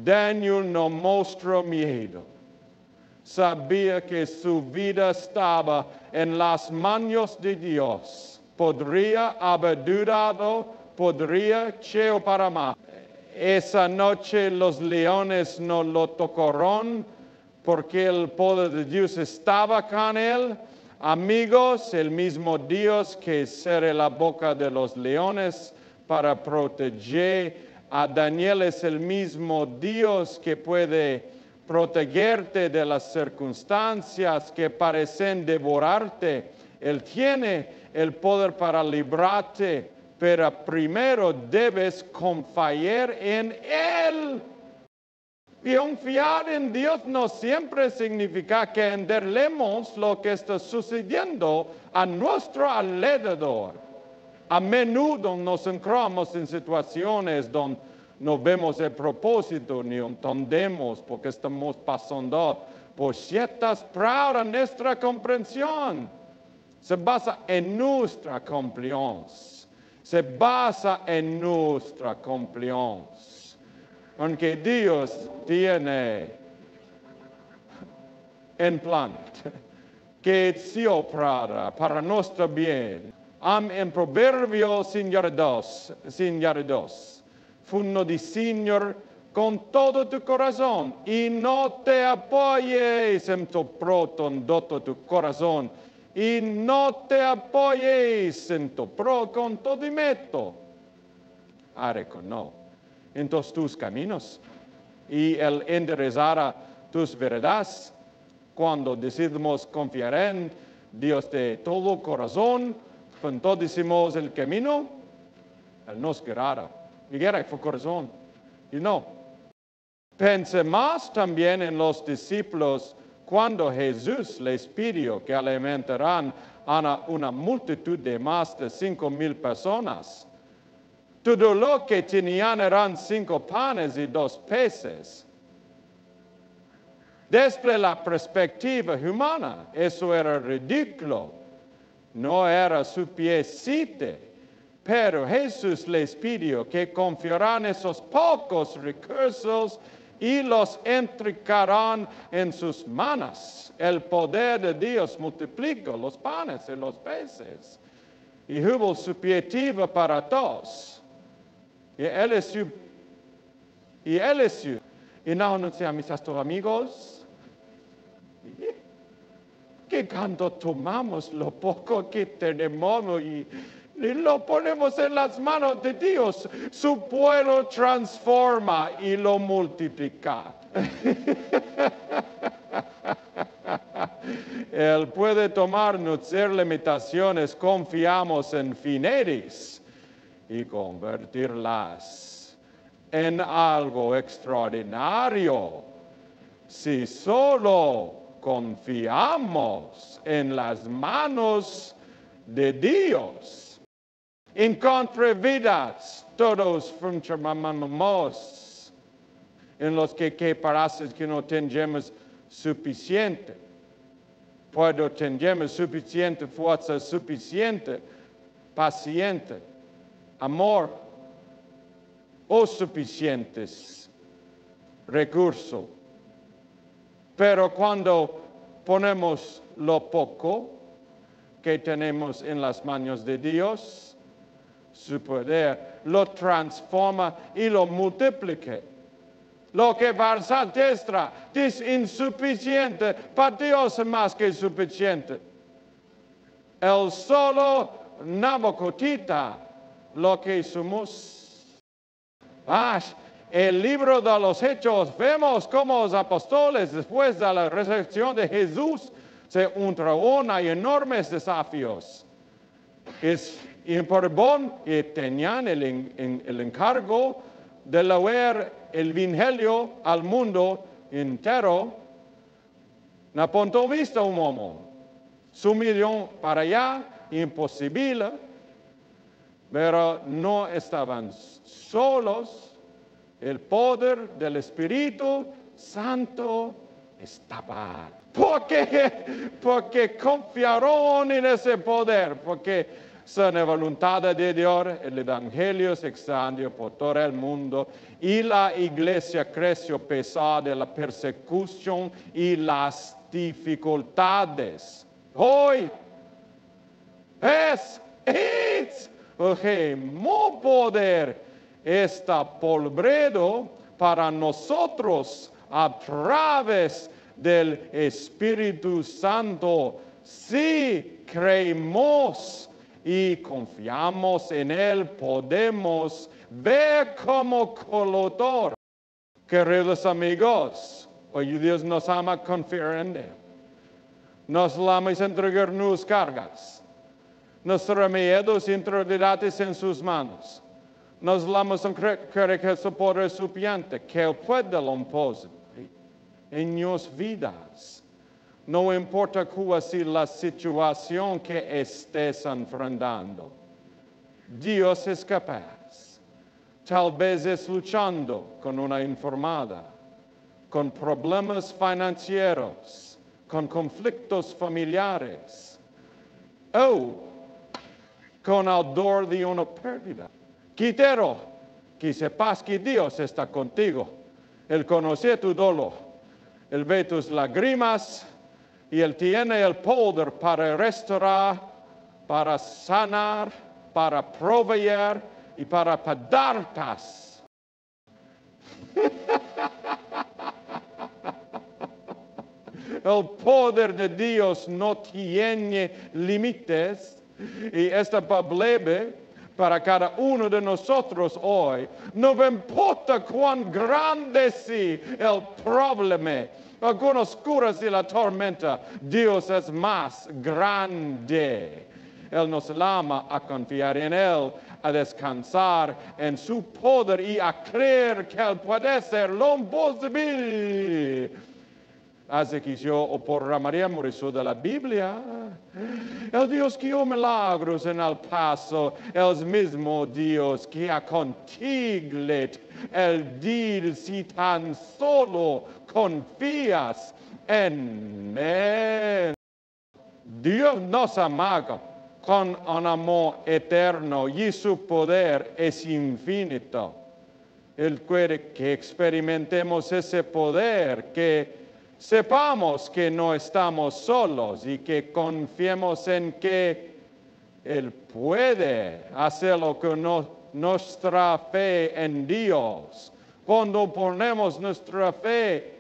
Daniel no mostró miedo. Sabía que su vida estaba en las manos de Dios. Podría haber dudado, podría cheo para más. Esa noche los leones no lo tocaron porque el poder de Dios estaba con él. Amigos, el mismo Dios que cierra la boca de los leones para proteger a Daniel es el mismo Dios que puede protegerte de las circunstancias que parecen devorarte. Él tiene el poder para librarte, pero primero debes confiar en Él. Y confiar en Dios no siempre significa que entendemos lo que está sucediendo a nuestro alrededor. A menudo nos encontramos en situaciones donde no vemos el propósito ni entendemos porque estamos pasando por ciertas pruebas. Nuestra comprensión se basa en nuestra confianza. Se basa en nuestra confianza. Aunque Dios tiene en plan que se opera para nuestro bien. En Proverbios 5:2, funno di Señor con todo tu corazón y no te apoyes en tu propio todo tu corazón y no te apoyes en tu propio conocimiento. Reconoce en todos tus caminos y Él enderezará tus veredas. Cuando decidimos confiar en Dios de todo corazón, con todo decimos el camino, Él nos guiará. Y guiará por corazón. Y no. Pensemos también en los discípulos cuando Jesús les pidió que alimentaran a una multitud de más de 5,000 personas. Todo lo que tenían eran 5 panes y 2 peces. Desde la perspectiva humana, eso era ridículo. No era suficiente. Pero Jesús les pidió que confiaran esos pocos recursos y los entregaran en sus manos. El poder de Dios multiplicó los panes y los peces. Y hubo suficiente para todos. Y Él es su. Y no anunciamos a nuestros amigos que cuando tomamos lo poco que tenemos y lo ponemos en las manos de Dios, su pueblo transforma y lo multiplica. Él puede tomar nuestras limitaciones, confiamos en finales y convertirlas en algo extraordinario. Si solo confiamos en las manos de Dios, encontré vidas, todos funcionamos en los que parece que no tenemos suficiente. Cuando tenemos suficiente fuerza, suficiente paciente, amor o suficientes recursos. Pero cuando ponemos lo poco que tenemos en las manos de Dios, su poder lo transforma y lo multiplica. Lo que para destra es insuficiente, para Dios es más que suficiente. Él solo nabocotita lo que somos. El libro de los Hechos, vemos cómo los apóstoles, después de la resurrección de Jesús, se encontraron a enormes desafíos. Es importante y tenían el encargo de leer el Evangelio al mundo entero. No punto de vista humano. Su misión para allá, imposible, pero no estaban solos. El poder del Espíritu Santo estaba. ¿Por qué? Porque confiaron en ese poder, porque son la voluntad de Dios, el Evangelio se extendió por todo el mundo y la iglesia creció a pesar de la persecución y las dificultades. Hoy es mu poder está polbrado para nosotros a través del Espíritu Santo. Si creemos y confiamos en Él, podemos ver como colotor. Queridos amigos, hoy Dios nos ama confiar en Él. Nos vamos a entregar nuestras cargas, nuestros miedos y integridades en sus manos. Nos vamos a creer que su poder suficiente, que Él puede lo imposible en nuestras vidas. No importa cuál sea la situación que estés enfrentando. Dios es capaz. Tal vez es luchando con una enfermedad, con problemas financieros, con conflictos familiares, o con el dolor de una pérdida. Quiero que sepas que Dios está contigo. Él conoce tu dolor. Él ve tus lágrimas y Él tiene el poder para restaurar, para sanar, para proveer y para dar paz. El poder de Dios no tiene límites y esta palabra para cada uno de nosotros hoy. No importa cuán grande sea el problema, algunas oscuras y la tormenta, Dios es más grande. Él nos llama a confiar en Él, a descansar en su poder y a creer que Él puede hacer lo imposible. Así que yo proclamaríamos eso de la Biblia. El Dios que hizo milagros en el paso, el mismo Dios que ha contigo el día si tan solo confías en Él. Dios nos ama con un amor eterno y su poder es infinito. Él quiere que experimentemos ese poder, que sepamos que no estamos solos y que confiemos en que Él puede hacerlo con nuestra fe en Dios. Cuando ponemos nuestra fe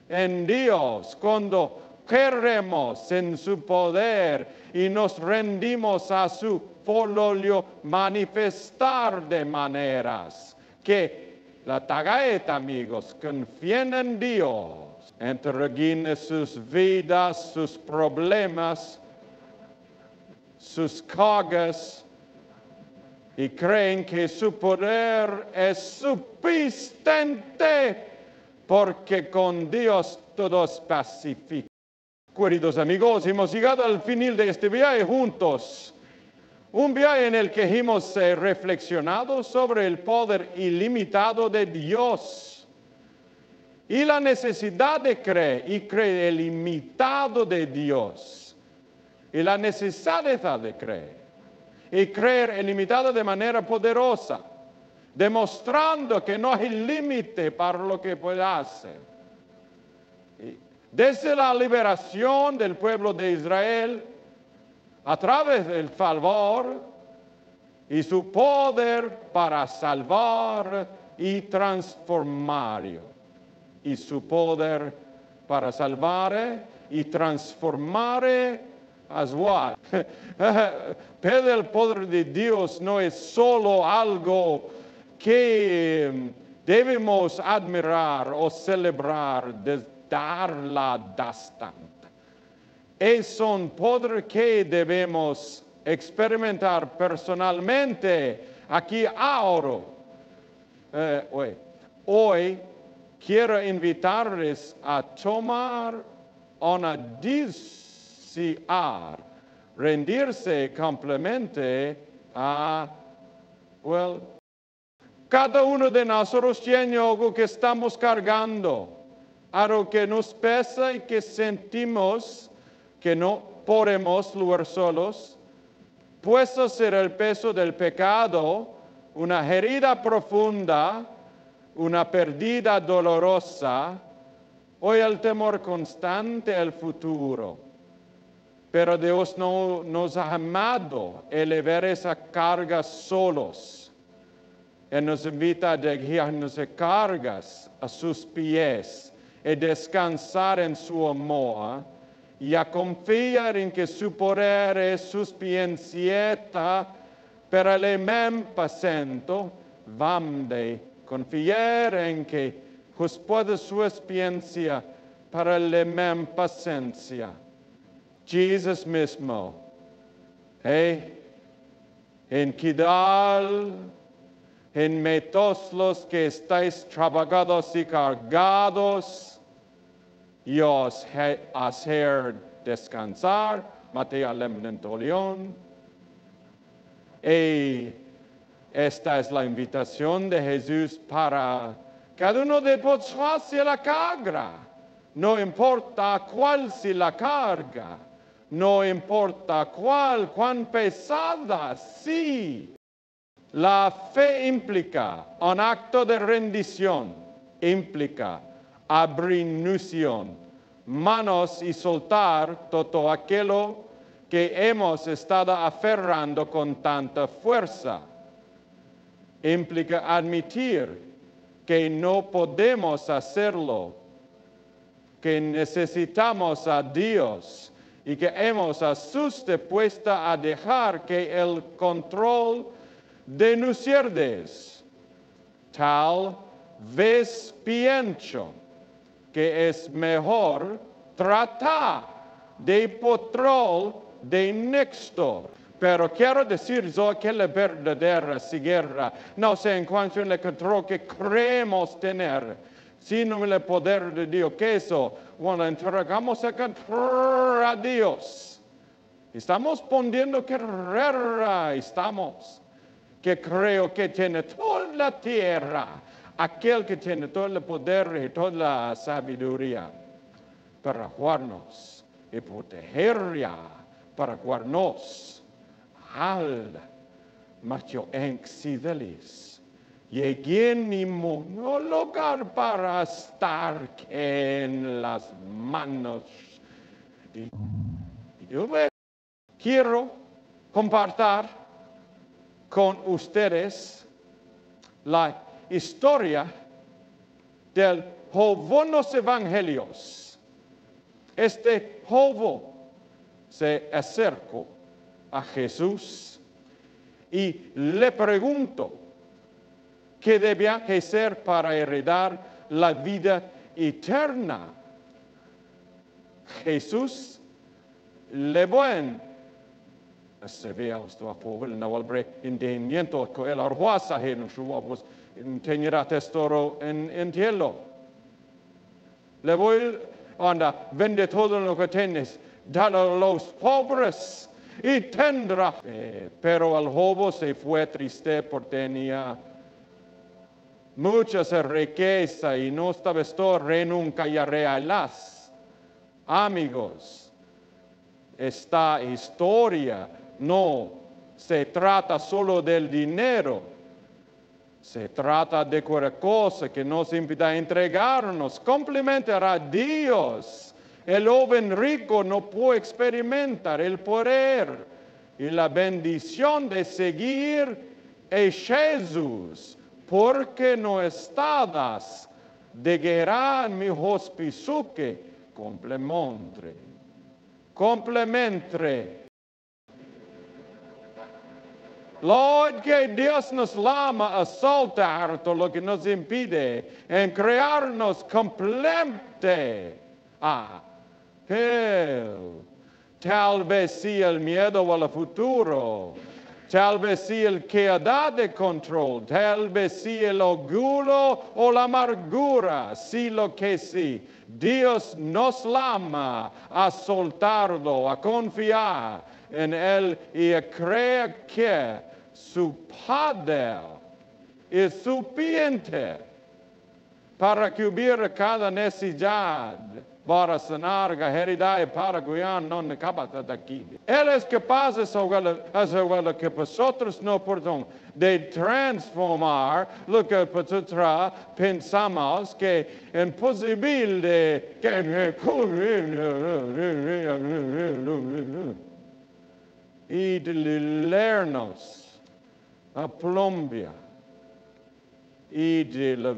en Dios, cuando creemos en su poder y nos rendimos a su voluntad manifestar de maneras que la tagaeta, amigos, confíen en Dios. Entreguen sus vidas, sus problemas, sus cargas y creen que su poder es suficiente porque con Dios todo es pacífico. Queridos amigos, hemos llegado al final de este viaje juntos. Un viaje en el que hemos reflexionado sobre el poder ilimitado de Dios. Y la necesidad de creer y creer ilimitado de Dios. Y la necesidad de creer. Y creer ilimitado de manera poderosa. Demostrando que no hay límite para lo que puede hacer. Desde la liberación del pueblo de Israel, a través del favor y su poder para salvar y transformar. Y su poder para salvar y transformar as well. Pero el poder de Dios no es solo algo que debemos admirar o celebrar, darla bastante. Es un poder que debemos experimentar personalmente aquí ahora. Hoy quiero invitarles a tomar una decisión, rendirse completamente a, cada uno de nosotros tiene algo que estamos cargando. a lo que nos pesa y que sentimos que no podemos luchar solos, puesto ser el peso del pecado, una herida profunda, una pérdida dolorosa, hoy el temor constante al futuro. Pero Dios no nos ha amado elevar esa carga solos. Él nos invita a dejarnos cargas a sus pies y descansar en su amor y a confiar en que su poder es suficiente para el mismo paciente. Vamos a confiar en que puede su experiencia para la misma paciencia. Jesús mismo, en Kidal, en todos los que estáis trabajados y cargados, y os hacer descansar, Mateo Lemnentolión. Y esta es la invitación de Jesús para cada uno de vosotros hacia la carga. No importa cuál sea la carga, no importa cuán pesada, sí. La fe implica un acto de rendición, implica abrir manos y soltar todo aquello que hemos estado aferrando con tanta fuerza. Implica admitir que no podemos hacerlo, que necesitamos a Dios y que hemos puesto a dejar que el control de nuestras. Tal vez pienso que es mejor tratar de control de Néstor. Pero quiero decir que la verdadera ceguera no se encuentra en el control que creemos tener, sino en el poder de Dios. Que eso, cuando entregamos el control a Dios, estamos poniendo carrera, que creo que tiene toda la tierra, aquel que tiene todo el poder y toda la sabiduría para guardarnos y protegerla, para guardarnos al macho exidelis. Llegué ni un lugar para estar en las manos de Dios. Quiero compartir con ustedes la historia del joven los evangelios. Este joven se acercó a Jesús y le preguntó qué debía hacer para heredar la vida eterna. Jesús le dijo: se vea usted a pobre, no albre entendimiento que el arhuasa en su voz, tendrá tesoro en cielo. Le voy anda, vende todo lo que tienes, dale a los pobres y tendrá. Pero el joven se fue triste porque tenía muchas riquezas y no estaba nunca y reales. Amigos, esta historia no se trata solo del dinero, se trata de cualquier cosa que nos impida a entregarnos completamente a Dios. El joven rico no puede experimentar el poder y la bendición de seguir a Jesús, porque no estás de guerra mi hospicio complemente. Lord, que Dios nos llama a soltar todo lo que nos impide en crearnos completamente a Él. Tal vez sí el miedo al futuro, tal vez sí el queda de control, tal vez sí el orgullo o la amargura, sí lo que sí. Dios nos llama a soltarlo, a confiar en Él y a creer que su poder es suficiente para cubrir cada necesidad, para sanar la herida y para cuidar non capaz de aquí. Él es capaz de hacer lo que nosotros no podemos, de transformar lo que nosotros pensamos que es imposible y de leernos a plombia y de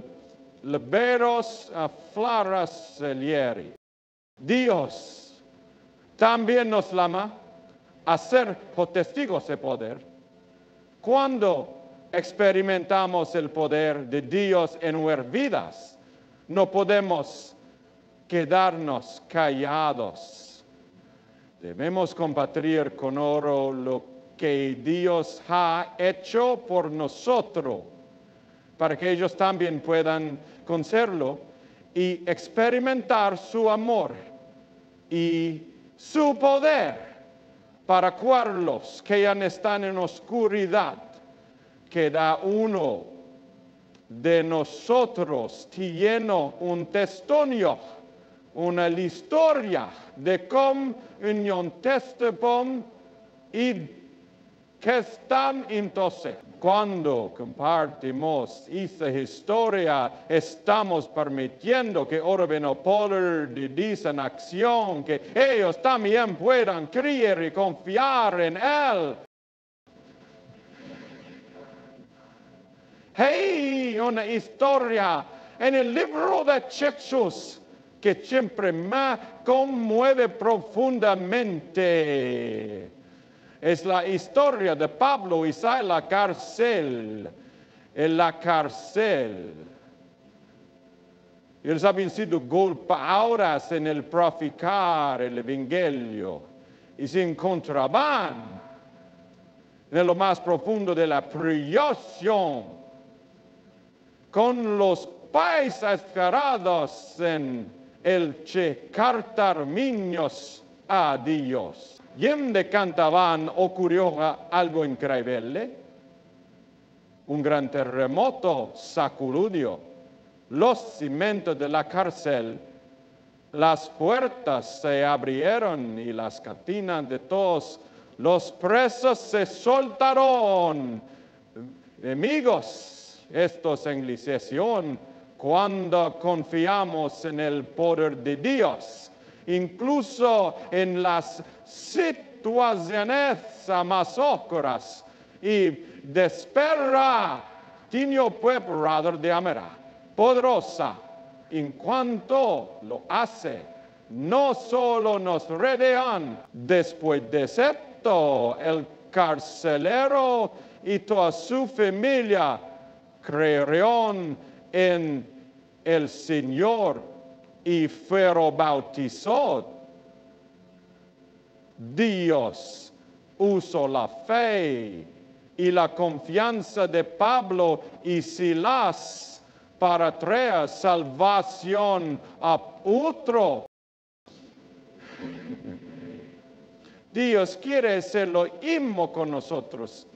liberos a flaras celieri. Dios también nos llama a ser testigos de poder. Cuando experimentamos el poder de Dios en nuestras vidas, no podemos quedarnos callados. Debemos compartir con oro lo que Dios ha hecho por nosotros, para que ellos también puedan conocerlo y experimentar su amor y su poder para cuarlos que ya están en oscuridad. Cada uno de nosotros tiene un testimonio, una historia de cómo un testimonio y que están entonces. Cuando compartimos esa historia, estamos permitiendo que orden el poder de Dios en acción, que ellos también puedan creer y confiar en Él. Hay una historia en el libro de Hechos que siempre me conmueve profundamente. Es la historia de Pablo y la cárcel. En la cárcel. Ellos habían sido golpeados en el predicar el evangelio y se encontraban en lo más profundo de la prisión con los pies cerrados en el checar niños a Dios. Y donde cantaban ocurrió algo increíble. Un gran terremoto sacudió los cimientos de la cárcel. Las puertas se abrieron y las cadenas de todos los presos se soltaron. Amigos, esto es iniciación cuando confiamos en el poder de Dios. Incluso en las situaciones más oscuras y de espera, tiene preparado de manera poderosa. En cuanto lo hace, no solo nos rodean, después de esto, el carcelero y toda su familia creyeron en el Señor y fueron bautizados. Dios usó la fe y la confianza de Pablo y Silas para traer salvación a otro. Dios quiere hacer lo mismo con nosotros.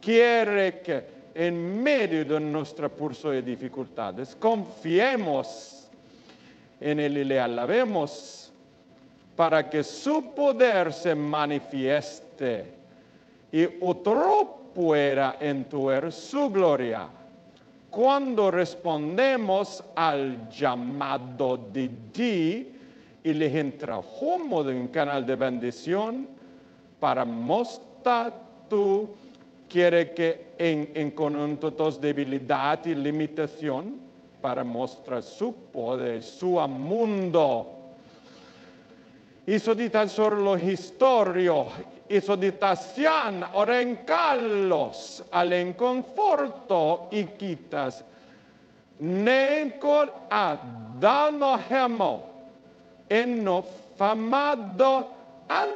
Quiere que en medio de nuestra curso de dificultades confiemos en Él y le alabemos para que su poder se manifieste y otro pueda entender su gloria. Cuando respondemos al llamado de Dios y le entramos en un canal de bendición para mostrar tú quiere que en conjuntos debilidad y limitación para mostrar su poder, su mundo. Eso di tan solo historia, eso di tasian orencalos al inconforto y quitas. Nencor a dano hemo, enno famado an.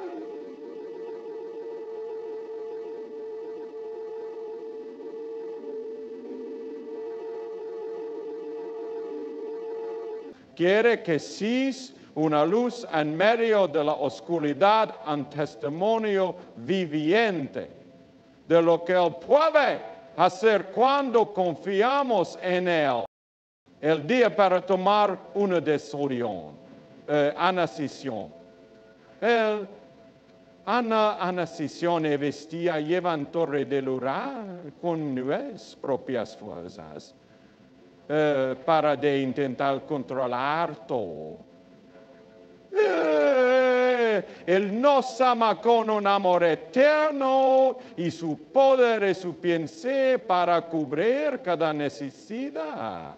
Quiere que seas una luz en medio de la oscuridad, un testimonio viviente de lo que Él puede hacer cuando confiamos en Él. el día para tomar una decisión. Una decisión vestía llevan torre de lugar con nuestras propias fuerzas para de intentar controlar todo. Él nos ama con un amor eterno y su poder y su piense para cubrir cada necesidad,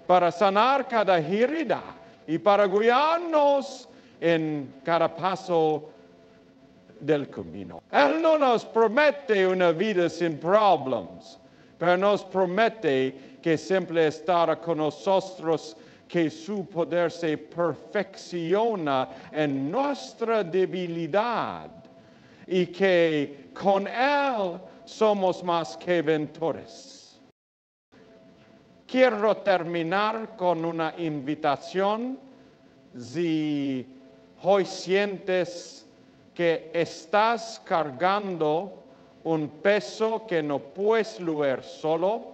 para sanar cada herida y para guiarnos en cada paso del camino. Él no nos promete una vida sin problemas, pero nos promete que siempre estará con nosotros, que su poder se perfecciona en nuestra debilidad y que con Él somos más que vencedores. Quiero terminar con una invitación. Si hoy sientes que estás cargando un peso que no puedes lograr solo,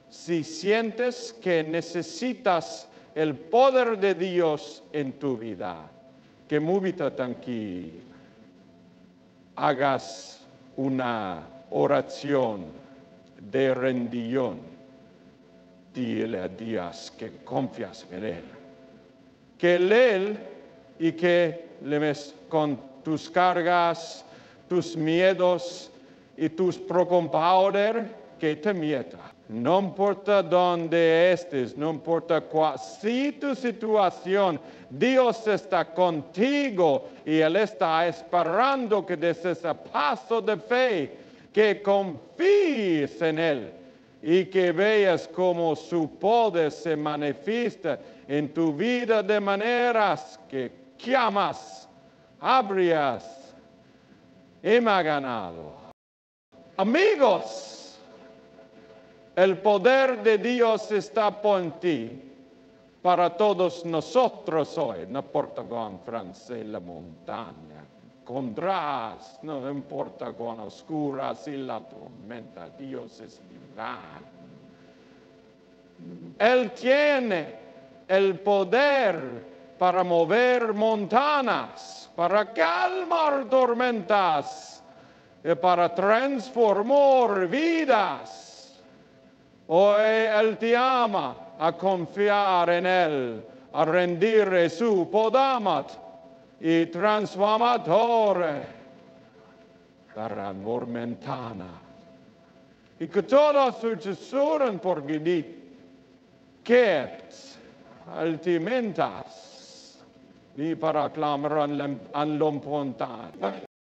si sientes que necesitas el poder de Dios en tu vida, que múvita aquí, hagas una oración de rendición. Dile a Dios que confías en Él. Que Él y que le ves con tus cargas, tus miedos y tus preocupaciones, que te meta. No importa dónde estés, no importa cuál sea tu situación, Dios está contigo y Él está esperando que des ese paso de fe, que confíes en Él y que veas cómo su poder se manifiesta en tu vida de maneras que jamás habrías imaginado. Amigos, el poder de Dios está por ti, para todos nosotros hoy. No importa cuán francés la montaña, condrás, no importa cuán oscura sea la tormenta, Dios es divino. Él tiene el poder para mover montañas, para calmar tormentas y para transformar vidas. Hoy Él te ama a confiar en Él, a rendir su poder y transformador para momentánea. Y que todos sucedan por Gidit, que altimentas y para clamar en l'importante.